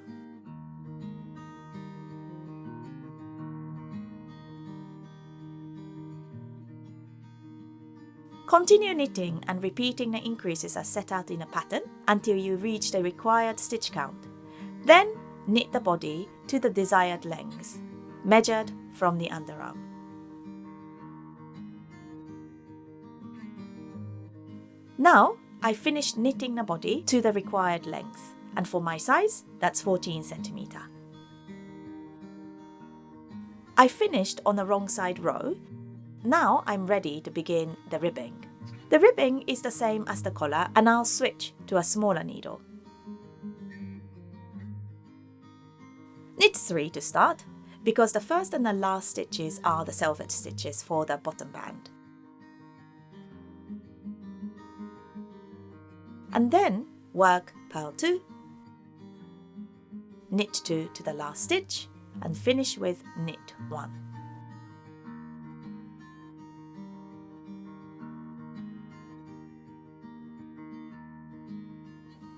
Speaker 1: Continue knitting and repeating the increases as set out in a pattern until you reach the required stitch count. Then knit the body to the desired length, measured from the underarm. Now I finished knitting the body to the required length, and for my size, that's 14 centimeter. I finished on the wrong side row. Now I'm ready to begin the ribbing. The ribbing is the same as the collar, and I'll switch to a smaller needle. Knit 3 to start, because the first and the last stitches are the selvage stitches for the bottom band. And then work purl 2, knit 2 to the last stitch, and finish with knit 1.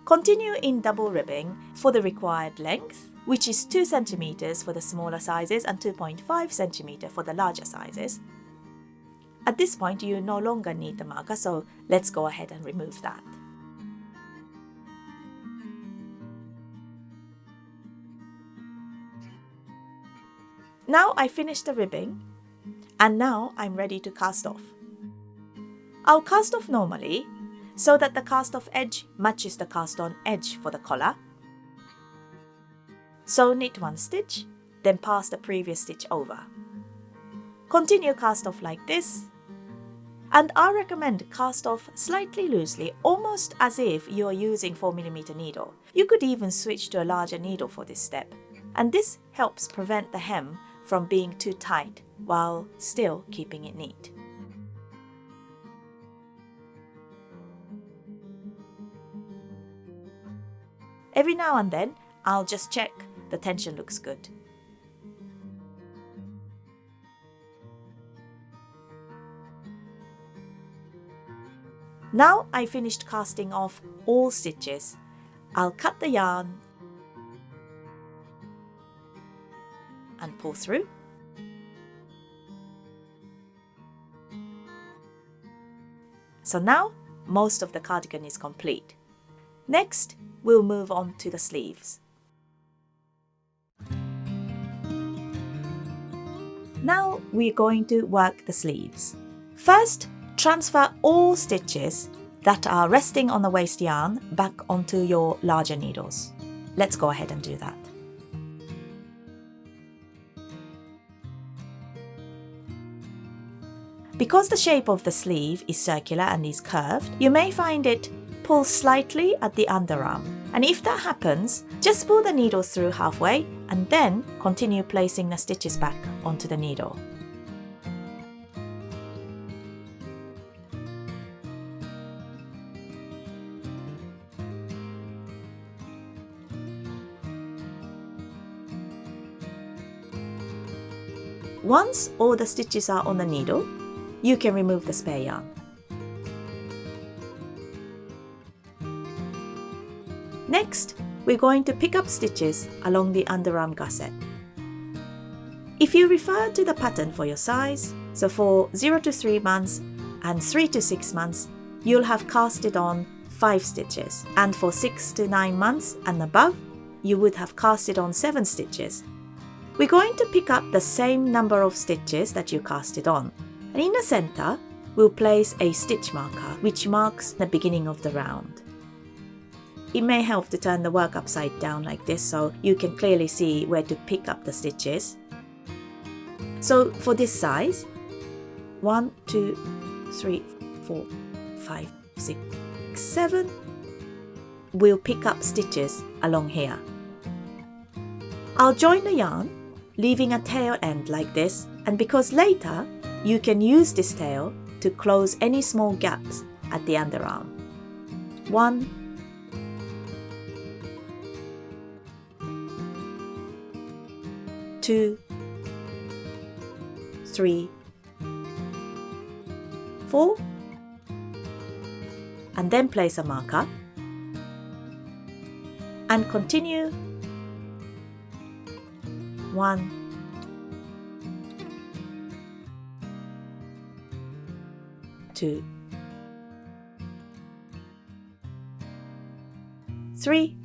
Speaker 1: Continue in double ribbing for the required length, which is 2 centimeters for the smaller sizes and 2.5 centimeter for the larger sizes. At this point, you no longer need the marker, so let's go ahead and remove that. Now I finished the ribbing, and now I'm ready to cast off. I'll cast off normally, so that the cast off edge matches the cast on edge for the collar. So knit 1 stitch, then pass the previous stitch over. Continue cast off like this, and I recommend cast off slightly loosely, almost as if you are using 4mm needle. You could even switch to a larger needle for this step, and this helps prevent the hem from being too tight while still keeping it neat. Every now and then, I'll just check the tension looks good. Now I finished casting off all stitches. I'll cut the yarn and pull through. So now most of the cardigan is complete. Next, we'll move on to the sleeves. Now we're going to work the sleeves. First, transfer all stitches that are resting on the waste yarn back onto your larger needles. Let's go ahead and do that. Because the shape of the sleeve is circular and is curved, you may find it pull slightly at the underarm. And if that happens, just pull the needle through halfway and then continue placing the stitches back onto the needle. Once all the stitches are on the needle, you can remove the spare yarn. Next, we're going to pick up stitches along the underarm gusset. If you refer to the pattern for your size, so for 0 to 3 months and 3 to 6 months, you'll have casted on 5 stitches. And for 6 to 9 months and above, you would have casted on 7 stitches. We're going to pick up the same number of stitches that you casted on. And in the center, we'll place a stitch marker, which marks the beginning of the round. It may help to turn the work upside down like this so you can clearly see where to pick up the stitches. So for this size, 1, 2, 3, 4, 5, 6, 7, we'll pick up stitches along here. I'll join the yarn, leaving a tail end like this, and because later, you can use this tail to close any small gaps at the underarm. 1, 2, 3, 4, and then place a marker and continue 1, 2, 3.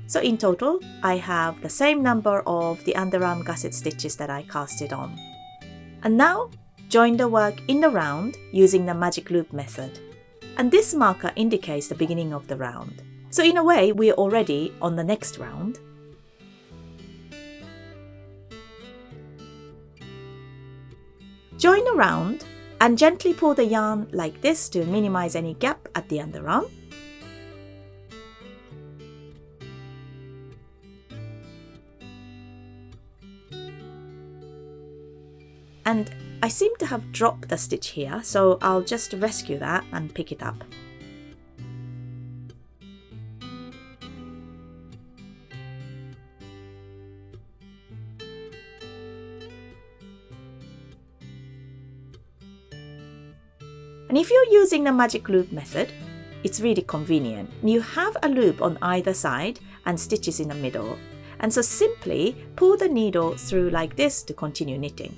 Speaker 1: So in total, I have the same number of the underarm gusset stitches that I casted on. And now, join the work in the round using the magic loop method. And this marker indicates the beginning of the round. So in a way, we're already on the next round. Join the round and gently pull the yarn like this to minimize any gap at the underarm. And I seem to have dropped the stitch here, so I'll just rescue that and pick it up. And if you're using the magic loop method, it's really convenient. You have a loop on either side and stitches in the middle. And so simply pull the needle through like this to continue knitting.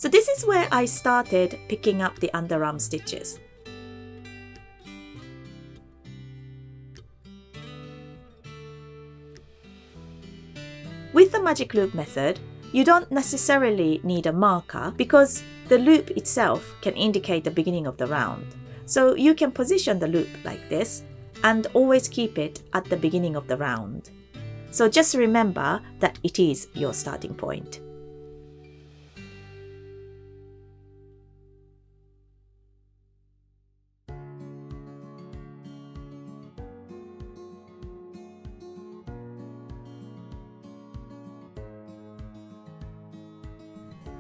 Speaker 1: So this is where I started picking up the underarm stitches. With the magic loop method, you don't necessarily need a marker because the loop itself can indicate the beginning of the round. So you can position the loop like this and always keep it at the beginning of the round. So just remember that it is your starting point.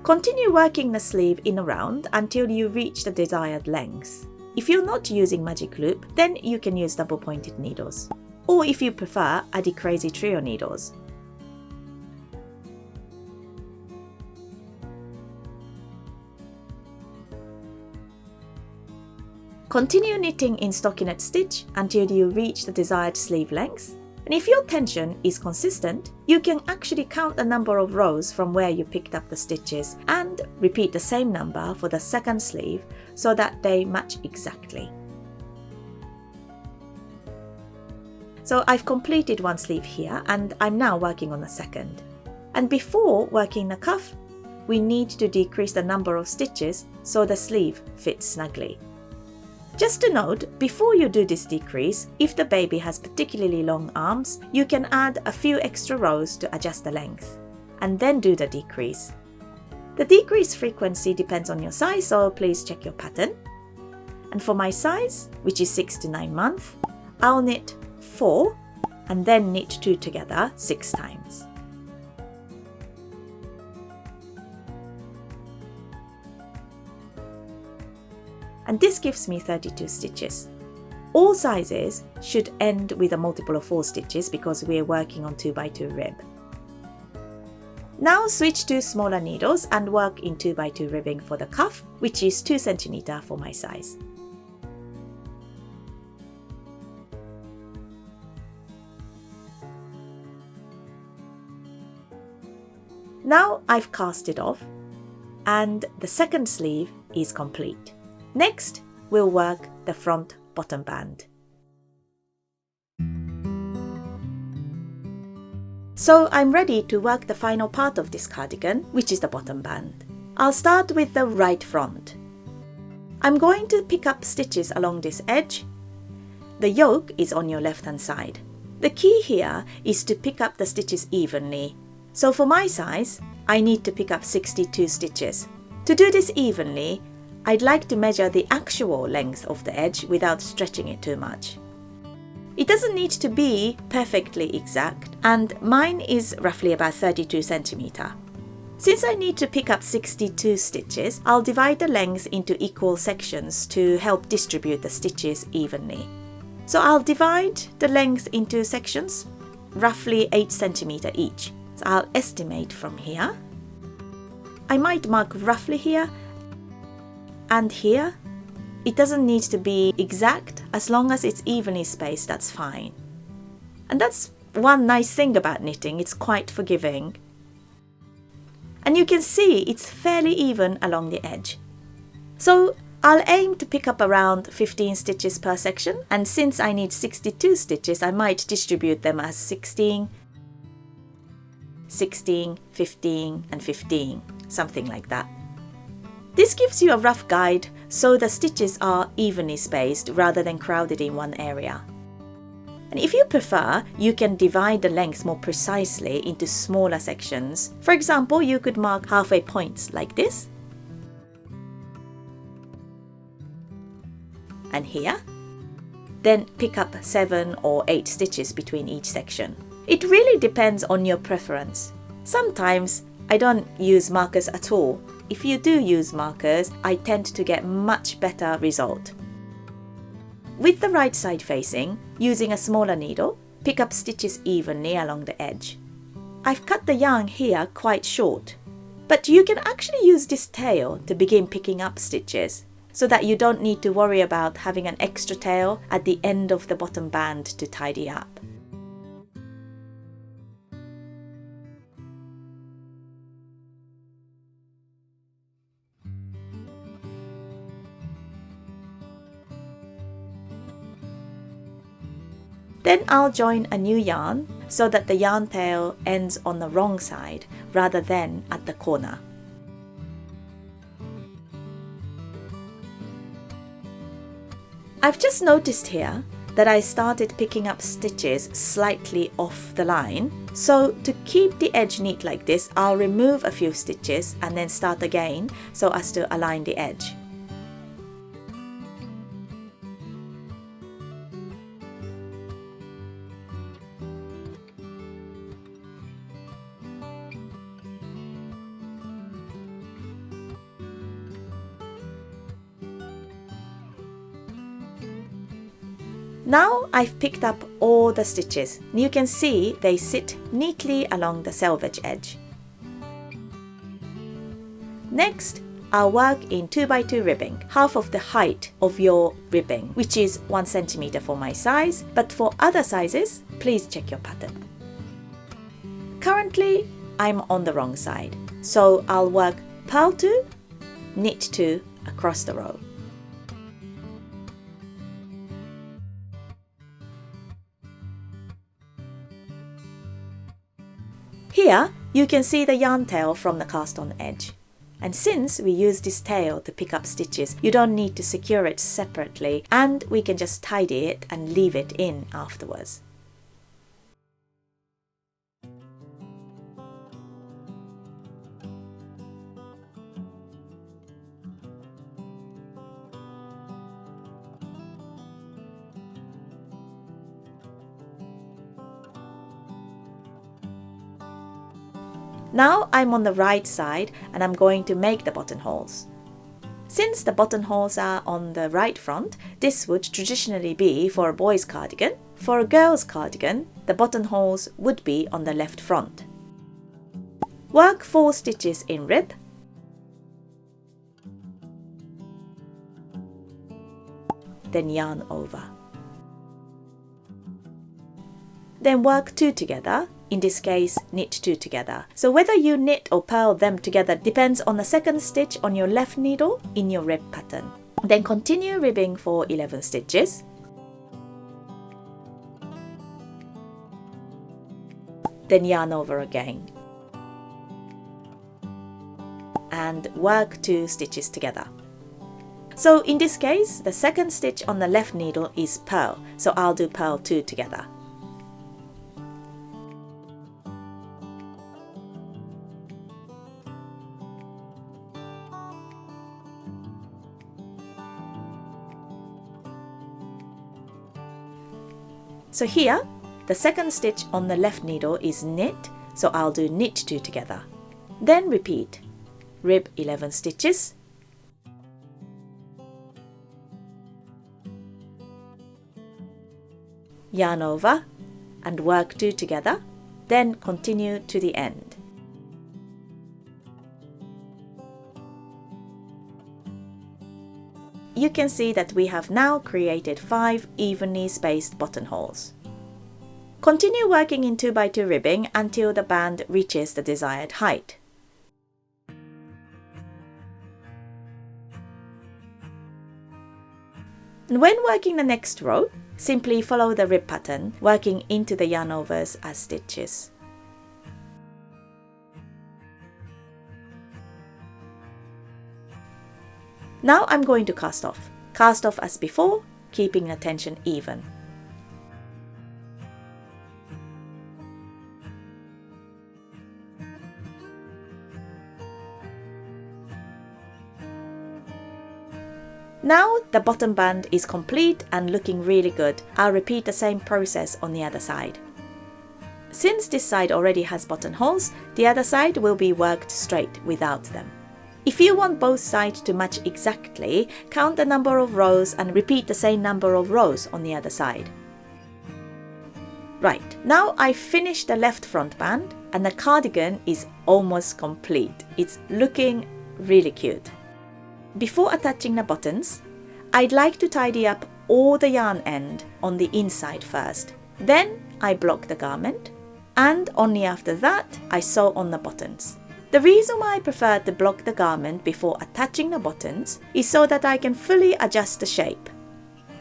Speaker 1: Continue working the sleeve in a round until you reach the desired length. If you're not using magic loop, then you can use double pointed needles. Or if you prefer, Adi Crazy Trio needles. Continue knitting in stockinette stitch until you reach the desired sleeve length. And if your tension is consistent, you can actually count the number of rows from where you picked up the stitches and repeat the same number for the second sleeve so that they match exactly. So I've completed one sleeve here and I'm now working on the second. And before working the cuff, we need to decrease the number of stitches so the sleeve fits snugly. Just to note, before you do this decrease, if the baby has particularly long arms, you can add a few extra rows to adjust the length, and then do the decrease. The decrease frequency depends on your size, so please check your pattern. And for my size, which is 6 to 9 months, I'll knit 4 and then knit 2 together 6 times. And this gives me 32 stitches. All sizes should end with a multiple of 4 stitches because we are working on 2x2 rib. Now switch to smaller needles and work in 2x2 ribbing for the cuff, which is 2 cm for my size. Now I've cast it off and the second sleeve is complete. Next, we'll work the front bottom band. So I'm ready to work the final part of this cardigan, which is the bottom band. I'll start with the right front. I'm going to pick up stitches along this edge. The yoke is on your left hand side. The key here is to pick up the stitches evenly. So for my size, I need to pick up 62 stitches. To do this evenly, I'd like to measure the actual length of the edge without stretching it too much. It doesn't need to be perfectly exact, and mine is roughly about 32 cm. Since I need to pick up 62 stitches, I'll divide the length into equal sections to help distribute the stitches evenly. So I'll divide the length into sections, roughly 8 cm each. So I'll estimate from here. I might mark roughly here and here. It doesn't need to be exact, as long as it's evenly spaced, that's fine. And that's one nice thing about knitting, it's quite forgiving. And you can see it's fairly even along the edge. So I'll aim to pick up around 15 stitches per section, and since I need 62 stitches, I might distribute them as 16, 16, 15 and 15, something like that. This gives you a rough guide so the stitches are evenly spaced rather than crowded in one area. And if you prefer, you can divide the length more precisely into smaller sections. For example, you could mark halfway points like this. And here. Then pick up 7 or 8 stitches between each section. It really depends on your preference. Sometimes I don't use markers at all. If you do use markers, I tend to get much better result. With the right side facing, using a smaller needle, pick up stitches evenly along the edge. I've cut the yarn here quite short, but you can actually use this tail to begin picking up stitches, so that you don't need to worry about having an extra tail at the end of the bottom band to tidy up. Then I'll join a new yarn so that the yarn tail ends on the wrong side rather than at the corner. I've just noticed here that I started picking up stitches slightly off the line. So to keep the edge neat like this, I'll remove a few stitches and then start again so as to align the edge. Now I've picked up all the stitches. You can see they sit neatly along the selvage edge. Next, I'll work in 2x2 ribbing, half of the height of your ribbing, which is 1 centimeter for my size, but for other sizes, please check your pattern. Currently, I'm on the wrong side, so I'll work purl 2, knit 2 across the row. Here, you can see the yarn tail from the cast on edge. And since we use this tail to pick up stitches, you don't need to secure it separately, and we can just tidy it and leave it in afterwards. Now I'm on the right side and I'm going to make the buttonholes. Since the buttonholes are on the right front, this would traditionally be for a boy's cardigan. For a girl's cardigan, the buttonholes would be on the left front. Work 4 stitches in rib. Then yarn over. Then work 2 together. In this case, knit 2 together. So whether you knit or purl them together depends on the second stitch on your left needle in your rib pattern. Then continue ribbing for 11 stitches. Then yarn over again. And work 2 stitches together. So in this case, the second stitch on the left needle is purl. So I'll do purl 2 together. So here, the second stitch on the left needle is knit, so I'll do knit 2 together. Then repeat. Rib 11 stitches. Yarn over and work 2 together, then continue to the end. You can see that we have now created 5 evenly spaced buttonholes. Continue working in 2x2 ribbing until the band reaches the desired height. And when working the next row, simply follow the rib pattern, working into the yarn overs as stitches. Now I'm going to cast off. Cast off as before, keeping the tension even. Now the bottom band is complete and looking really good. I'll repeat the same process on the other side. Since this side already has buttonholes, the other side will be worked straight without them. If you want both sides to match exactly, count the number of rows and repeat the same number of rows on the other side. Right, now I've finished the left front band and the cardigan is almost complete. It's looking really cute. Before attaching the buttons, I'd like to tidy up all the yarn end on the inside first. Then I block the garment, and only after that I sew on the buttons. The reason why I prefer to block the garment before attaching the buttons is so that I can fully adjust the shape.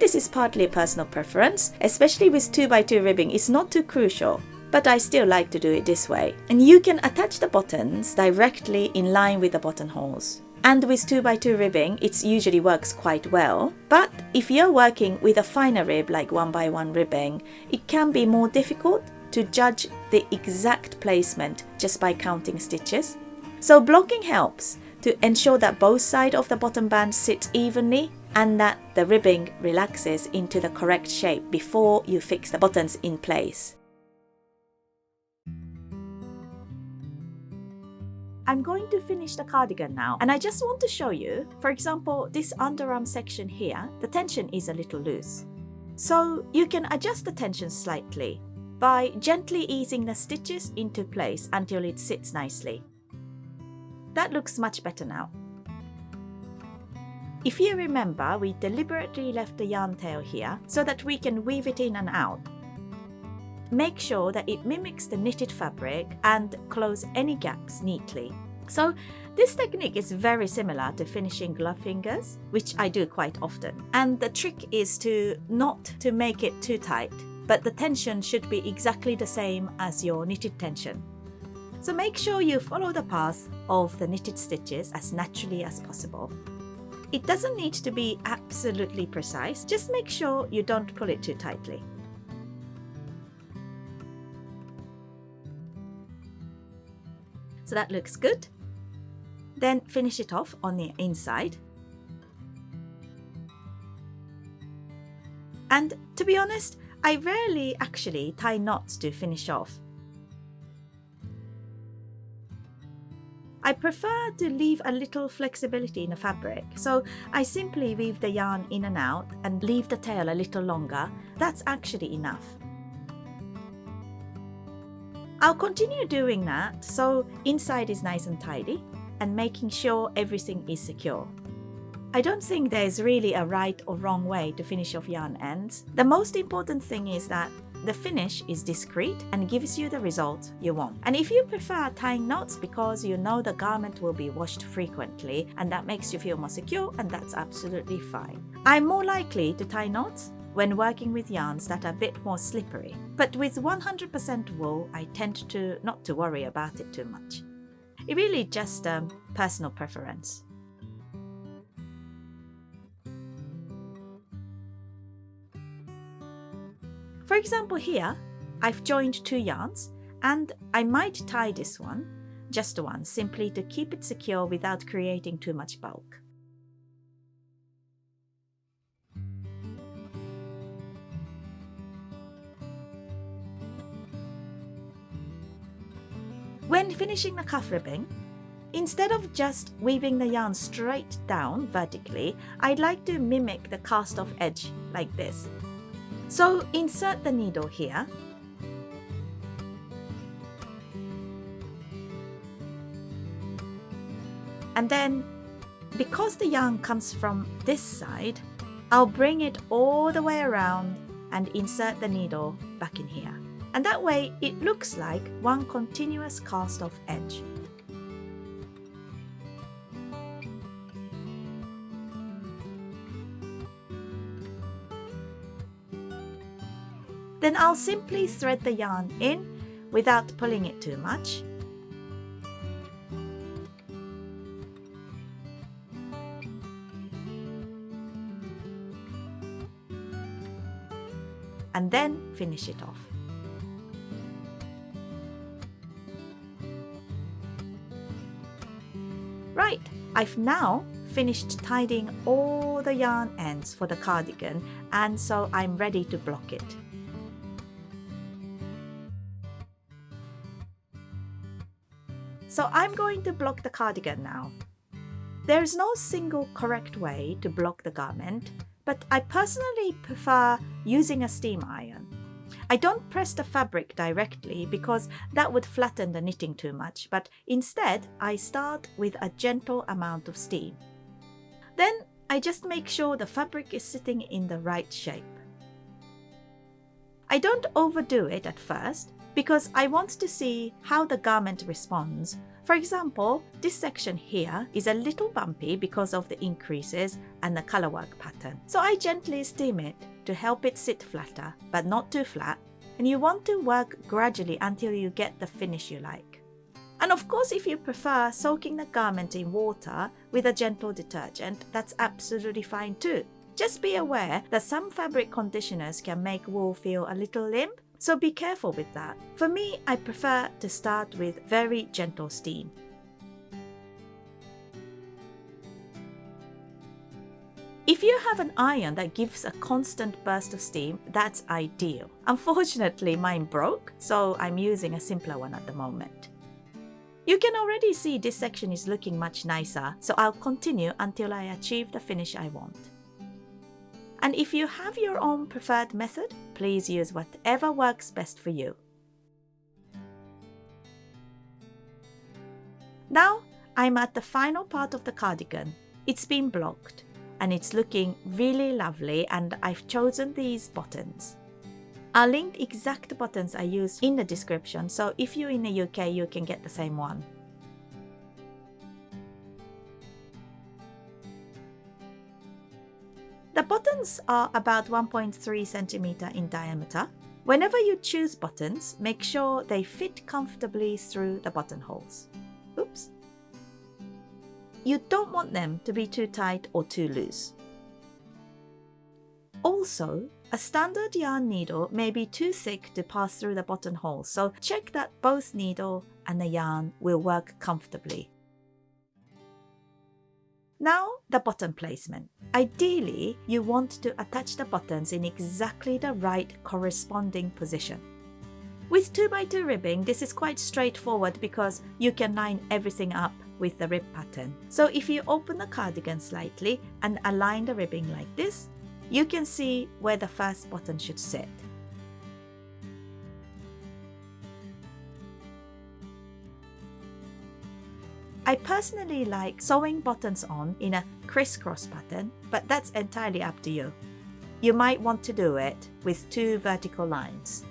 Speaker 1: This is partly a personal preference, especially with 2x2 ribbing. It's not too crucial, but I still like to do it this way. And you can attach the buttons directly in line with the buttonholes. And with 2x2 ribbing, it usually works quite well. But if you're working with a finer rib like 1x1 ribbing, it can be more difficult to judge the exact placement just by counting stitches. So blocking helps to ensure that both sides of the bottom band sit evenly and that the ribbing relaxes into the correct shape before you fix the buttons in place. I'm going to finish the cardigan now, and I just want to show you, for example, this underarm section here, the tension is a little loose. So you can adjust the tension slightly by gently easing the stitches into place until it sits nicely. That looks much better now. If you remember, we deliberately left the yarn tail here so that we can weave it in and out. Make sure that it mimics the knitted fabric and close any gaps neatly. So this technique is very similar to finishing glove fingers, which I do quite often. And the trick is to not to make it too tight, but the tension should be exactly the same as your knitted tension. So make sure you follow the path of the knitted stitches as naturally as possible. It doesn't need to be absolutely precise, just make sure you don't pull it too tightly. So that looks good. Then finish it off on the inside. And to be honest, I rarely actually tie knots to finish off. I prefer to leave a little flexibility in the fabric, so I simply weave the yarn in and out and leave the tail a little longer. That's actually enough. I'll continue doing that so inside is nice and tidy and making sure everything is secure. I don't think there's really a right or wrong way to finish off yarn ends. The most important thing is that the finish is discreet and gives you the result you want. And if you prefer tying knots because you know the garment will be washed frequently and that makes you feel more secure, and that's absolutely fine. I'm more likely to tie knots when working with yarns that are a bit more slippery. But with 100% wool, I tend to not to worry about it too much. It really just personal preference. For example here, I've joined two yarns and I might tie this one, just one, simply to keep it secure without creating too much bulk. When finishing the cuff ribbing, instead of just weaving the yarn straight down vertically, I'd like to mimic the cast-off edge like this. So insert the needle here. And then, because the yarn comes from this side, I'll bring it all the way around and insert the needle back in here. And that way it looks like one continuous cast-off edge. Then I'll simply thread the yarn in without pulling it too much. And then finish it off. Right, I've now finished tidying all the yarn ends for the cardigan, and so I'm ready to block it. So I'm going to block the cardigan now. There's no single correct way to block the garment, but I personally prefer using a steam iron. I don't press the fabric directly because that would flatten the knitting too much, but instead I start with a gentle amount of steam. Then I just make sure the fabric is sitting in the right shape. I don't overdo it at first because I want to see how the garment responds. For example, this section here is a little bumpy because of the increases and the colorwork pattern. So I gently steam it to help it sit flatter, but not too flat. And you want to work gradually until you get the finish you like. And of course, if you prefer soaking the garment in water with a gentle detergent, that's absolutely fine too. Just be aware that some fabric conditioners can make wool feel a little limp, so be careful with that. For me, I prefer to start with very gentle steam. If you have an iron that gives a constant burst of steam, that's ideal. Unfortunately, mine broke, so I'm using a simpler one at the moment. You can already see this section is looking much nicer, so I'll continue until I achieve the finish I want. And if you have your own preferred method, please use whatever works best for you. Now I'm at the final part of the cardigan. It's been blocked and it's looking really lovely, and I've chosen these buttons. I'll link the exact buttons I used in the description, so if you're in the UK you can get the same one. The buttons are about 1.3 cm in diameter. Whenever you choose buttons, make sure they fit comfortably through the buttonholes. Oops. You don't want them to be too tight or too loose. Also, a standard yarn needle may be too thick to pass through the buttonhole, so check that both needle and the yarn will work comfortably. Now, the button placement. Ideally, you want to attach the buttons in exactly the right corresponding position. With 2x2 ribbing, this is quite straightforward because you can line everything up with the rib pattern. So if you open the cardigan slightly and align the ribbing like this, you can see where the first button should sit. I personally like sewing buttons on in a crisscross pattern, but that's entirely up to you. You might want to do it with 2 vertical lines.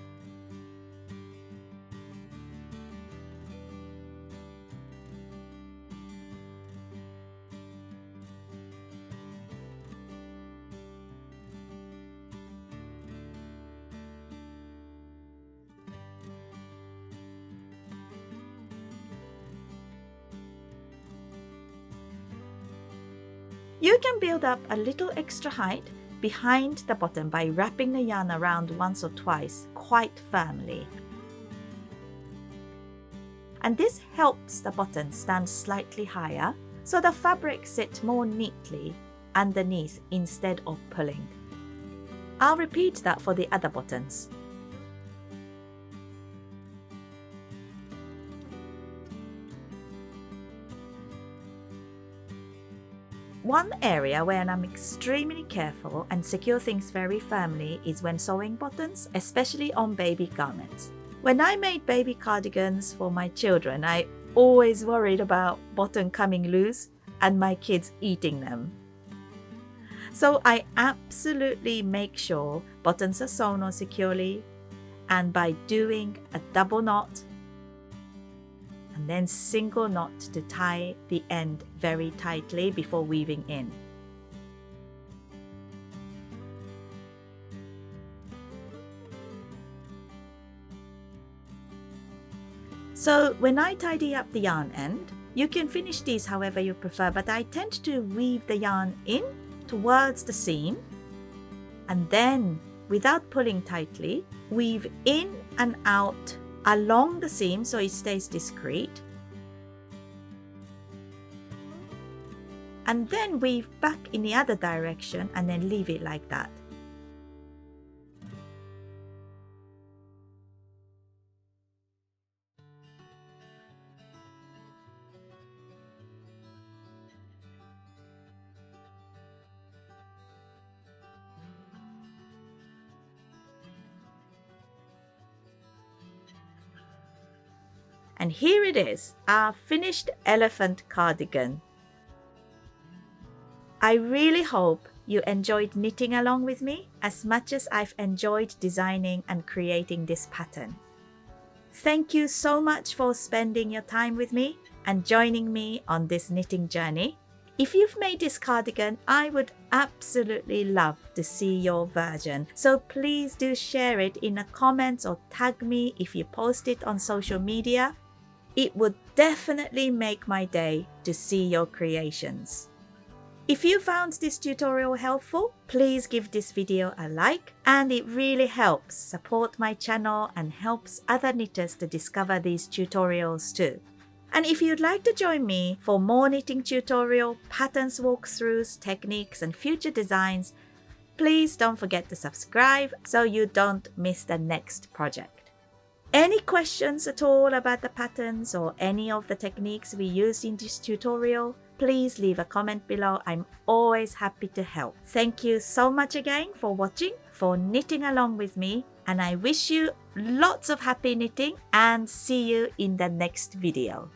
Speaker 1: You can build up a little extra height behind the button by wrapping the yarn around once or twice quite firmly. And this helps the button stand slightly higher so the fabric sits more neatly underneath instead of pulling. I'll repeat that for the other buttons. One area where I'm extremely careful and secure things very firmly is when sewing buttons, especially on baby garments. When I made baby cardigans for my children, I always worried about button coming loose and my kids eating them. So I absolutely make sure buttons are sewn on securely, and by doing a double knot and then single knot to tie the end very tightly before weaving in. So when I tidy up the yarn end, you can finish these however you prefer, but I tend to weave the yarn in towards the seam and then, without pulling tightly, weave in and out along the seam so it stays discreet, and then weave back in the other direction and then leave it like that. And here it is, our finished elephant cardigan. I really hope you enjoyed knitting along with me as much as I've enjoyed designing and creating this pattern. Thank you so much for spending your time with me and joining me on this knitting journey. If you've made this cardigan, I would absolutely love to see your version. So please do share it in the comments or tag me if you post it on social media. It would definitely make my day to see your creations. If you found this tutorial helpful, please give this video a like, and it really helps support my channel and helps other knitters to discover these tutorials too. And if you'd like to join me for more knitting tutorial, patterns walkthroughs, techniques and future designs, please don't forget to subscribe so you don't miss the next project. Any questions at all about the patterns or any of the techniques we used in this tutorial, please leave a comment below. I'm always happy to help. Thank you so much again for watching, for knitting along with me, and I wish you lots of happy knitting and see you in the next video.